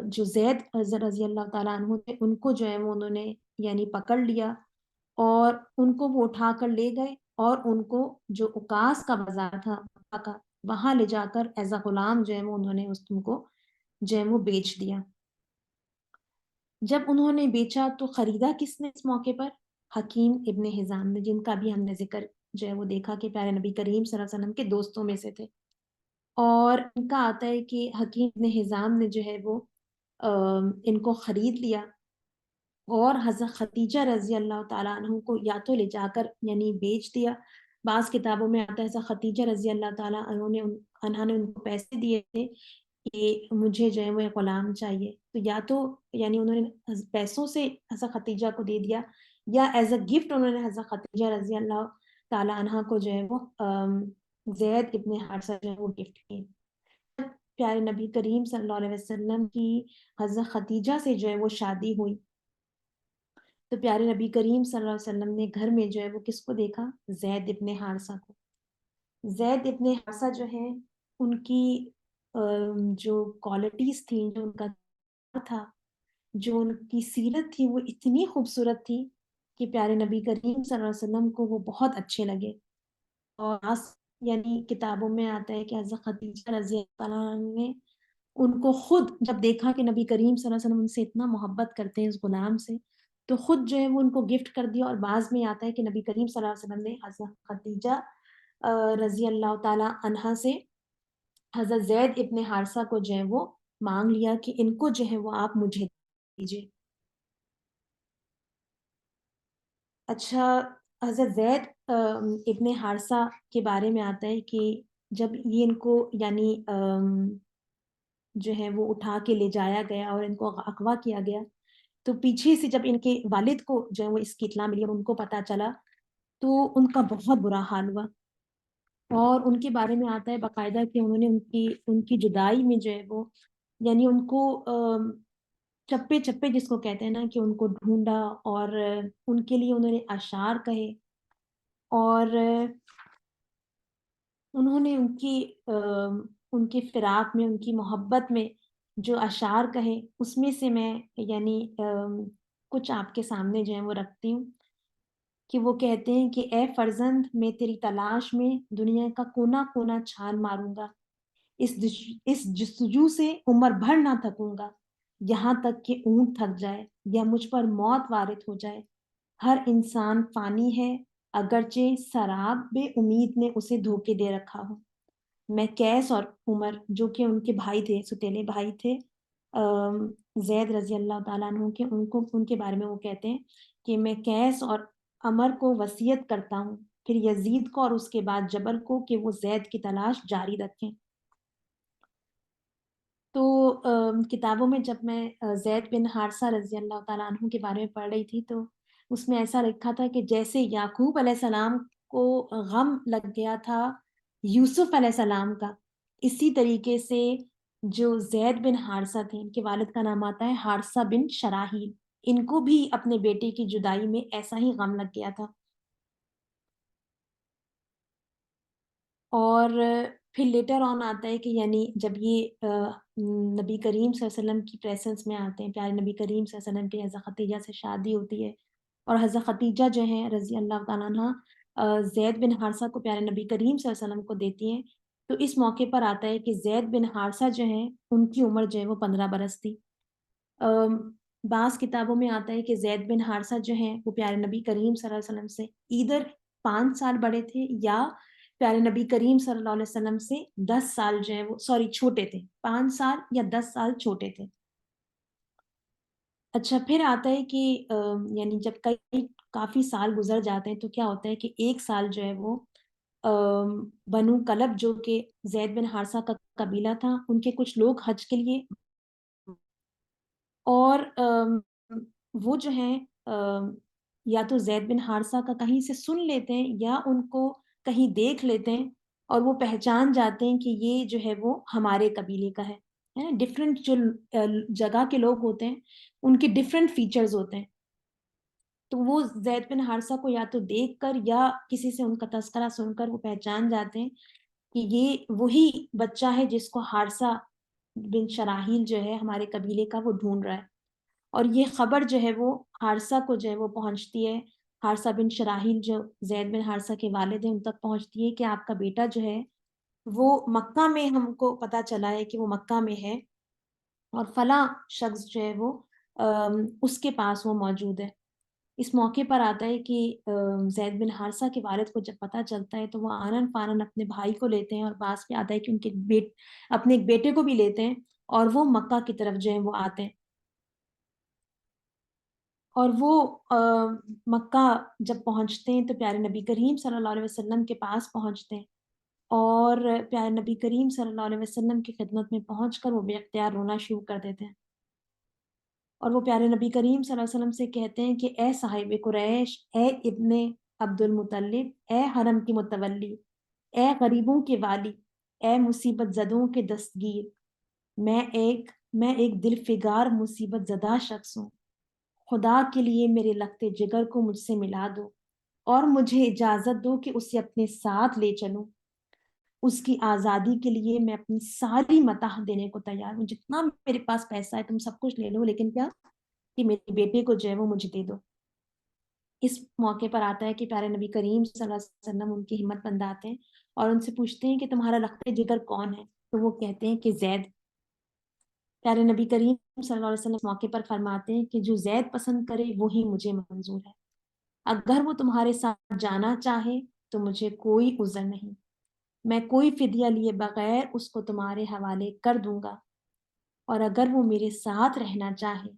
جو زید رضی اللہ تعالیٰ عنہ تھے ان کو جو ہے وہ انہوں نے یعنی پکڑ لیا اور ان کو وہ اٹھا کر لے گئے اور ان کو جو اکاس کا بازار تھا وہاں لے جا کر ایز اے غلام جو ہے وہ انہوں نے ان کو جو ہے وہ بیچ دیا. جب انہوں نے بیچا تو خریدا کس نے اس موقع پر؟ حکیم ابن حزام نے، جن کا بھی ہم نے ذکر جو ہے وہ دیکھا کہ پیارے نبی کریم صلی اللہ علیہ وسلم کے دوستوں میں سے تھے. اور ان کا آتا ہے کہ حکیم ابن حزام نے جو ہے وہ ان کو خرید لیا اور حضرت ختیجہ رضی اللہ تعالیٰ عنہ کو یا تو لے جا کر یعنی بیچ دیا. بعض کتابوں میں آتا ہے حضرت ختیجہ رضی اللہ تعالیٰ عنہ نے ان کو پیسے دیے تھے کہ مجھے جو ہے وہ ایک غلام چاہیے، تو یا تو یعنی انہوں نے پیسوں سے حضرت خدیجہ کو دے دیا، یا ایز اے گفٹ انہوں نے حضرت خدیجہ رضی اللہ تعالی عنہا کو جو ہے وہ زید ابن حارثہ جو ہے وہ گفٹ کی۔ پیارے نبی کریم صلی اللہ علیہ وسلم کی حضرت خدیجہ سے جو ہے وہ شادی ہوئی، تو پیارے نبی کریم صلی اللہ علیہ وسلم نے گھر میں جو ہے وہ کس کو دیکھا؟ زید ابن حارثہ کو۔ زید ابن حارثہ جو ہے، ان کی جو کوالٹیز تھیں، جو ان کا تھا، جو ان کی سیرت تھی، وہ اتنی خوبصورت تھی کہ پیارے نبی کریم صلی اللہ علیہ وسلم کو وہ بہت اچھے لگے۔ اور یعنی کتابوں میں آتا ہے کہ حضرت خدیجہ رضی اللہ عنہ نے ان کو خود جب دیکھا کہ نبی کریم صلی اللہ علیہ وسلم ان سے اتنا محبت کرتے ہیں اس غلام سے، تو خود جو ہے وہ ان کو گفٹ کر دیا۔ اور بعض میں آتا ہے کہ نبی کریم صلی اللہ علیہ وسلم نے حضرت خدیجہ رضی اللہ تعالی عنہا سے حضرت زید ابن حارثہ کو جو ہے وہ مانگ لیا کہ ان کو جو ہے وہ آپ مجھے دیجیے۔ اچھا، حضرت زید ابن حارثہ کے بارے میں آتا ہے کہ جب یہ ان کو یعنی جو ہے وہ اٹھا کے لے جایا گیا اور ان کو اغوا کیا گیا، تو پیچھے سے جب ان کے والد کو جو ہے وہ اس کی اطلاع ملی اور ان کو پتہ چلا، تو ان کا بہت برا حال ہوا۔ اور ان کے بارے میں آتا ہے باقاعدہ کہ انہوں نے ان کی جدائی میں جو ہے وہ یعنی ان کو چپے چپے جس کو کہتے ہیں نا، کہ ان کو ڈھونڈا، اور ان کے لیے انہوں نے اشعار کہے، اور انہوں نے ان کی فراق میں، ان کی محبت میں جو اشعار کہے، اس میں سے میں یعنی کچھ آپ کے سامنے جو ہے وہ رکھتی ہوں، کہ وہ کہتے ہیں کہ اے فرزند، میں تیری تلاش میں دنیا کا کونا کونا چھال ماروں گا، اس جستجو سے عمر بھر نہ تھکوں گا، یہاں تک کہ اونٹ تھک جائے یا مجھ پر موت وارد ہو جائے۔ ہر انسان فانی ہے، اگرچہ سراب بے امید نے اسے دھوکے دے رکھا ہو۔ میں قیس اور عمر، جو کہ ان کے بھائی تھے، ستیلے بھائی تھے زید رضی اللہ تعالیٰ عنہ کے، ان کے بارے میں وہ کہتے ہیں کہ میں قیس اور عمر کو وصیت کرتا ہوں، پھر یزید کو اور اس کے بعد جبر کو، کہ وہ زید کی تلاش جاری رکھیں۔ تو کتابوں میں جب میں زید بن حارثہ رضی اللہ تعالیٰ عنہ کے بارے میں پڑھ رہی تھی، تو اس میں ایسا لکھا تھا کہ جیسے یعقوب علیہ السلام کو غم لگ گیا تھا یوسف علیہ السلام کا، اسی طریقے سے جو زید بن حارثہ تھے، ان کے والد کا نام آتا ہے حارثہ بن شراحیل، ان کو بھی اپنے بیٹے کی جدائی میں ایسا ہی غم لگ گیا تھا۔ اور پھر لیٹر آن آتا ہے کہ یعنی جب یہ نبی کریم صلی اللہ علیہ وسلم کی پریسنس میں آتے ہیں، پیارے نبی کریم صلی اللہ علیہ وسلم کی حضرت خدیجہ سے شادی ہوتی ہے، اور حضرت خدیجہ جو ہیں رضی اللہ تعالیٰ عنہ زید بن حارثہ کو پیارے نبی کریم صلی اللہ علیہ وسلم کو دیتی ہیں، تو اس موقع پر آتا ہے کہ زید بن حارثہ جو ہیں ان کی عمر جو ہے وہ 15 برس تھی۔ بعض کتابوں میں آتا ہے کہ زید بن حارثہ جو ہیں وہ پیارے نبی کریم صلی اللہ علیہ وسلم سے ادھر 5 سال بڑے تھے، یا پیارے نبی کریم صلی اللہ علیہ وسلم سے 10 سال جو ہے وہ چھوٹے تھے، 5 سال یا 10 سال چھوٹے تھے۔ اچھا، پھر آتا ہے کہ یعنی جب کافی سال گزر جاتے ہیں، تو کیا ہوتا ہے کہ ایک سال جو ہے وہ بنو کلب، جو کہ زید بن حارثہ کا قبیلہ تھا، ان کے کچھ لوگ حج کے لیے، اور وہ جو ہیں یا تو زید بن حارثہ کا کہیں سے سن لیتے ہیں، یا ان کو کہیں دیکھ لیتے ہیں، اور وہ پہچان جاتے ہیں کہ یہ جو ہے وہ ہمارے قبیلے کا ہے نا۔ ڈفرینٹ جو جگہ کے لوگ ہوتے ہیں، ان کے ڈفرینٹ فیچرز ہوتے ہیں، تو وہ زید بن حارثہ کو یا تو دیکھ کر یا کسی سے ان کا تذکرہ سن کر وہ پہچان جاتے ہیں کہ یہ وہی بچہ ہے جس کو حارثہ بن شراحیل جو ہے ہمارے قبیلے کا وہ ڈھونڈ رہا ہے۔ اور یہ خبر جو ہے وہ حارثہ کو جو ہے وہ پہنچتی ہے، حارثہ بن شراحیل جو زید بن حارثہ کے والد ہیں ان تک پہنچتی ہے کہ آپ کا بیٹا جو ہے وہ مکہ میں، ہم کو پتہ چلا ہے کہ وہ مکہ میں ہے، اور فلاں شخص جو ہے وہ اس کے پاس وہ موجود ہے۔ اس موقع پر آتا ہے کہ زید بن حارثہ کے والد کو جب پتہ چلتا ہے، تو وہ آنن فانن اپنے بھائی کو لیتے ہیں، اور بعض میں آتا ہے کہ ان کے اپنے ایک بیٹے کو بھی لیتے ہیں، اور وہ مکہ کی طرف جو ہے وہ آتے ہیں۔ اور وہ مکہ جب پہنچتے ہیں تو پیارے نبی کریم صلی اللہ علیہ وسلم کے پاس پہنچتے ہیں، اور پیارے نبی کریم صلی اللہ علیہ وسلم کی خدمت میں پہنچ کر وہ بے اختیار رونا شروع کر دیتے ہیں، اور وہ پیارے نبی کریم صلی اللہ علیہ وسلم سے کہتے ہیں کہ اے صاحب قریش، اے ابن عبد المطلب، اے حرم کی متولی، اے غریبوں کے والی، اے مصیبت زدوں کے دستگیر، میں ایک دل فگار مصیبت زدہ شخص ہوں، خدا کے لیے میرے لخت جگر کو مجھ سے ملا دو اور مجھے اجازت دو کہ اسے اپنے ساتھ لے چلوں، اس کی آزادی کے لیے میں اپنی ساری متاع دینے کو تیار ہوں، جتنا میرے پاس پیسہ ہے تم سب کچھ لے لو، لیکن کیا کہ میرے بیٹے کو جو ہے وہ مجھے دے دو۔ اس موقع پر آتا ہے کہ پیارے نبی کریم صلی اللہ علیہ وسلم ان کی ہمت بندھاتے ہیں اور ان سے پوچھتے ہیں کہ تمہارا لخت جگر کون ہے؟ تو وہ کہتے ہیں کہ زید۔ پیارے نبی کریم صلی اللہ علیہ وسلم اس موقع پر فرماتے ہیں کہ جو زید پسند کرے وہی مجھے منظور ہے، اگر وہ تمہارے ساتھ جانا چاہے تو مجھے کوئی عذر نہیں، میں کوئی فدیہ لیے بغیر اس کو تمہارے حوالے کر دوں گا، اور اگر وہ میرے ساتھ رہنا چاہے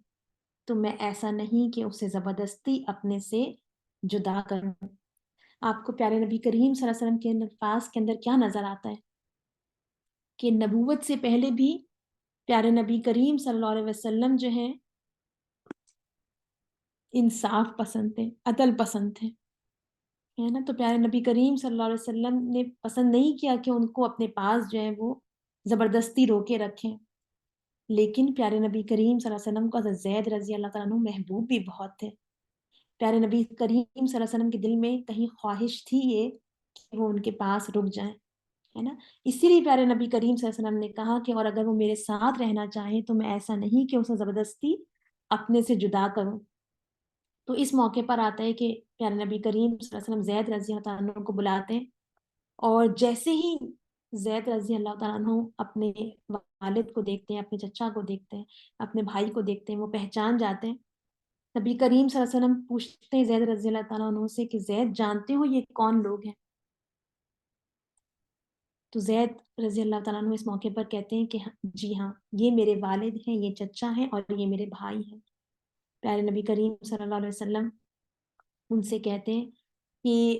تو میں ایسا نہیں کہ اسے زبردستی اپنے سے جدا کروں۔ آپ کو پیارے نبی کریم صلی اللہ علیہ وسلم کے الفاظ کے اندر کیا نظر آتا ہے کہ نبوت سے پہلے بھی پیارے نبی کریم صلی اللہ علیہ وسلم جو ہیں انصاف پسند تھے، عدل پسند تھے، ہے نا؟ تو پیارے نبی کریم صلی اللہ علیہ وسلم نے پسند نہیں کیا کہ ان کو اپنے پاس جو ہے وہ زبردستی روکے رکھیں، لیکن پیارے نبی کریم صلی اللہ علیہ وسلم کو حضرت زید رضی اللہ تعالیٰ عنہ محبوب بھی بہت تھے۔ پیارے نبی کریم صلی اللہ علیہ وسلم کے دل میں کہیں خواہش تھی یہ کہ وہ ان کے پاس رک جائیں، ہے نا؟ اسی لیے پیارے نبی کریم صلی اللہ علیہ وسلم نے کہا کہ اور اگر وہ میرے ساتھ رہنا چاہے تو میں ایسا نہیں کہ اسے زبردستی اپنے سے جدا کروں۔ تو اس موقع پر آتا ہے کہ پیارے نبی کریم صلی اللہ علیہ وسلم زید رضی اللہ تعالیٰ عنہ کو بلاتے ہیں، اور جیسے ہی زید رضی اللہ تعالیٰ عنہ اپنے والد کو دیکھتے ہیں، اپنے چچا کو دیکھتے ہیں، اپنے بھائی کو دیکھتے ہیں، وہ پہچان جاتے ہیں۔ نبی کریم صلی اللہ علیہ وسلم پوچھتے ہیں زید رضی اللہ تعالیٰ عنہ سے کہ زید جانتے ہو یہ کون لوگ ہیں؟ تو زید رضی اللہ تعالیٰ عنہ اس موقع پر کہتے ہیں کہ جی ہاں، یہ میرے والد ہیں، یہ چچا ہیں، اور یہ میرے بھائی ہیں۔ پیارے نبی کریم صلی اللہ علیہ وسلم ان سے کہتے ہیں کہ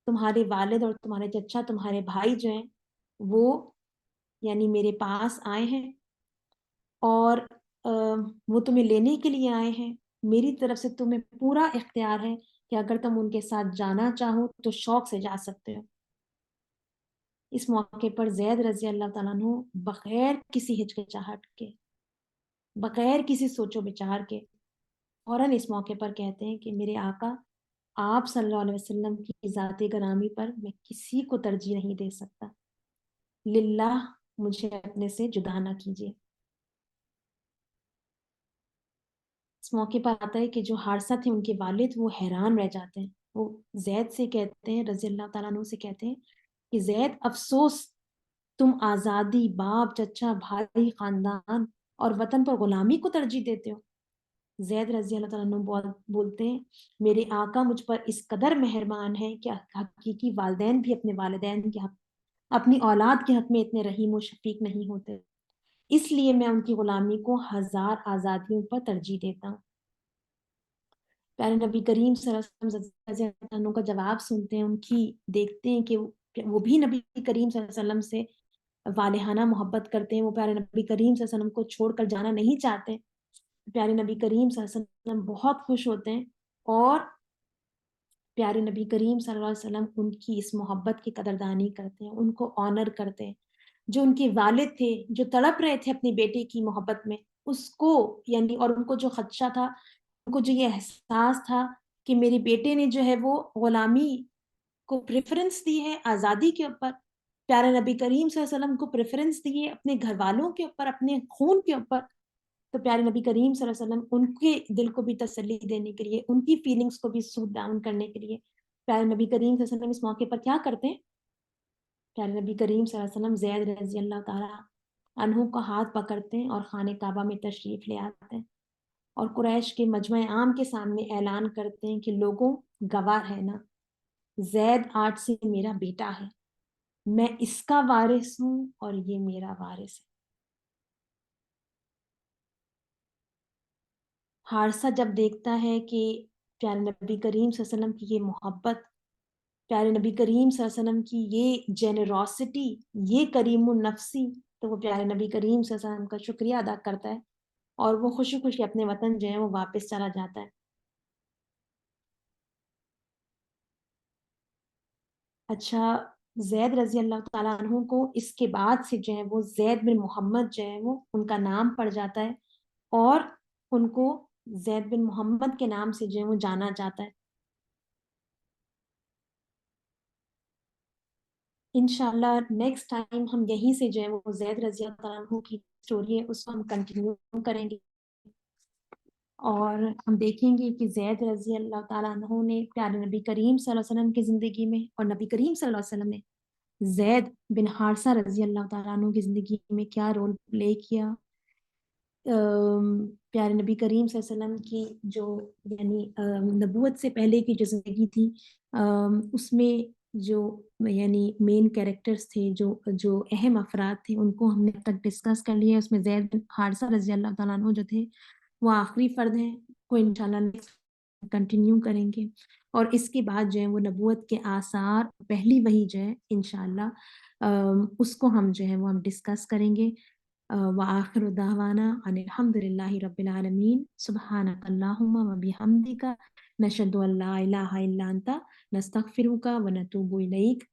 تمہارے والد اور تمہارے چچا، تمہارے بھائی جو ہیں وہ یعنی میرے پاس آئے ہیں، اور وہ تمہیں لینے کے لیے آئے ہیں، میری طرف سے تمہیں پورا اختیار ہے کہ اگر تم ان کے ساتھ جانا چاہو تو شوق سے جا سکتے ہو۔ اس موقع پر زید رضی اللہ تعالیٰ عنہ بغیر کسی ہچکچاہٹ کے، بغیر کسی سوچ و بچار کے فوراً اس موقع پر کہتے ہیں کہ میرے آقا، آپ صلی اللہ علیہ وسلم کی ذات گرامی پر میں کسی کو ترجیح نہیں دے سکتا، للہ مجھے اپنے سے جدا نہ کیجیے۔ اس موقع پر آتا ہے کہ جو حارثہ تھے ان کے والد، وہ حیران رہ جاتے ہیں، وہ زید سے کہتے ہیں، رضی اللہ تعالیٰ عنہ سے کہتے ہیں کہ زید افسوس، تم آزادی، باپ، چچا، بھائی، خاندان اور وطن پر غلامی کو ترجیح دیتے ہو۔ زید رضی اللہ تعالیٰ عنہ بولتے ہیں میرے آقا مجھ پر اس قدر مہربان ہے کہ حقیقی والدین بھی اپنے والدین کے حق، اپنی اولاد کے حق میں اتنے رحیم و شفیق نہیں ہوتے، اس لیے میں ان کی غلامی کو 1000 آزادیوں پر ترجیح دیتا ہوں۔ پیارے نبی کریم صلی اللہ علیہ وسلم کا جواب سنتے ہیں، ان کی دیکھتے ہیں کہ وہ بھی نبی کریم صلی اللہ علیہ وسلم سے والہانہ محبت کرتے ہیں، وہ پیارے نبی کریم صلی اللہ علیہ وسلم کو چھوڑ کر جانا نہیں چاہتے۔ پیارے نبی کریم صلی اللہ علیہ وسلم بہت خوش ہوتے ہیں، اور پیارے نبی کریم صلی اللہ علیہ وسلم ان کی اس محبت کی قدردانی کرتے ہیں، ان کو آنر کرتے ہیں۔ جو ان کے والد تھے، جو تڑپ رہے تھے اپنی بیٹی کی محبت میں، اس کو یعنی اور ان کو جو خدشہ تھا، ان کو جو یہ احساس تھا کہ میرے بیٹے نے جو ہے وہ غلامی کو پریفرنس دی ہے آزادی کے اوپر، پیارے نبی کریم صلی اللہ علیہ وسلم کو پریفرنس دی ہے اپنے گھر والوں کے اوپر، اپنے خون کے اوپر، تو پیارے نبی کریم صلی اللہ علیہ وسلم ان کے دل کو بھی تسلی دینے کے لیے، ان کی فیلنگز کو بھی سوٹ ڈاؤن کرنے کے لیے، پیارے نبی کریم صلی اللہ علیہ وسلم اس موقع پر کیا کرتے ہیں؟ پیارے نبی کریم صلی اللہ علیہ وسلم زید رضی اللہ تعالیٰ عنہ کا ہاتھ پکڑتے ہیں اور خانہ کعبہ میں تشریف لے آتے ہیں، اور قریش کے مجمع عام کے سامنے اعلان کرتے ہیں کہ لوگوں، گواہ ہے نا، زید آج سے میرا بیٹا ہے، میں اس کا وارث ہوں اور یہ میرا وارث ہے۔ حارثہ جب دیکھتا ہے کہ پیارے نبی کریم صلی اللہ علیہ وسلم کی یہ محبت پیارے نبی کریم صلی اللہ علیہ وسلم کی یہ جنروسٹی، یہ کریم النفسی، تو وہ پیارے نبی کریم صلی اللہ علیہ وسلم کا شکریہ ادا کرتا ہے اور وہ خوشی خوشی اپنے وطن جو ہے وہ واپس چلا جاتا ہے۔ اچھا، زید رضی اللہ تعالیٰ عنہ کو اس کے بعد سے جو ہے وہ زید بن محمد جو ہے وہ ان کا نام پڑ جاتا ہے، اور ان کو زید بن محمد کے نام سے جو ہے وہ جانا جاتا ہے۔ انشاءاللہ نیکسٹ ٹائم ہم یہیں سے جو ہے وہ زید رضی اللہ تعالیٰ عنہ کی سٹوری ہے اس کو ہم کنٹینیو کریں گے، اور ہم دیکھیں گے کہ زید رضی اللہ تعالیٰ عنہ نے پیارے نبی کریم صلی اللہ علیہ وسلم کی زندگی میں، اور نبی کریم صلی اللہ علیہ وسلم نے زید بن حارثہ رضی اللہ تعالیٰ عنہ کی زندگی میں کیا رول پلے کیا۔ پیارے نبی کریم صلی اللہ علیہ وسلم کی جو یعنی نبوت سے پہلے کی جو زندگی تھی، اس میں جو یعنی مین کیریکٹرز تھے، جو جو اہم افراد تھے، ان کو ہم نے اب تک ڈسکس کر لیا ہے۔ اس میں زید بن حارثہ رضی اللہ تعالیٰ عنہ جو تھے وہ آخری فرد ہیں، کو انشاءاللہ نیکسٹ کنٹینیو کریں گے، اور اس کے بعد جو ہے وہ نبوت کے آثار، پہلی وحی جو ہے انشاءاللہ اس کو ہم جو ہے وہ ہم ڈسکس کریں گے۔ وآخر دعوانا ان الحمد للہ رب العالمین، سبحانک اللہم و بحمدک، نشہد ان لا الہ الا انت، نستغفرک و نتوب الیک۔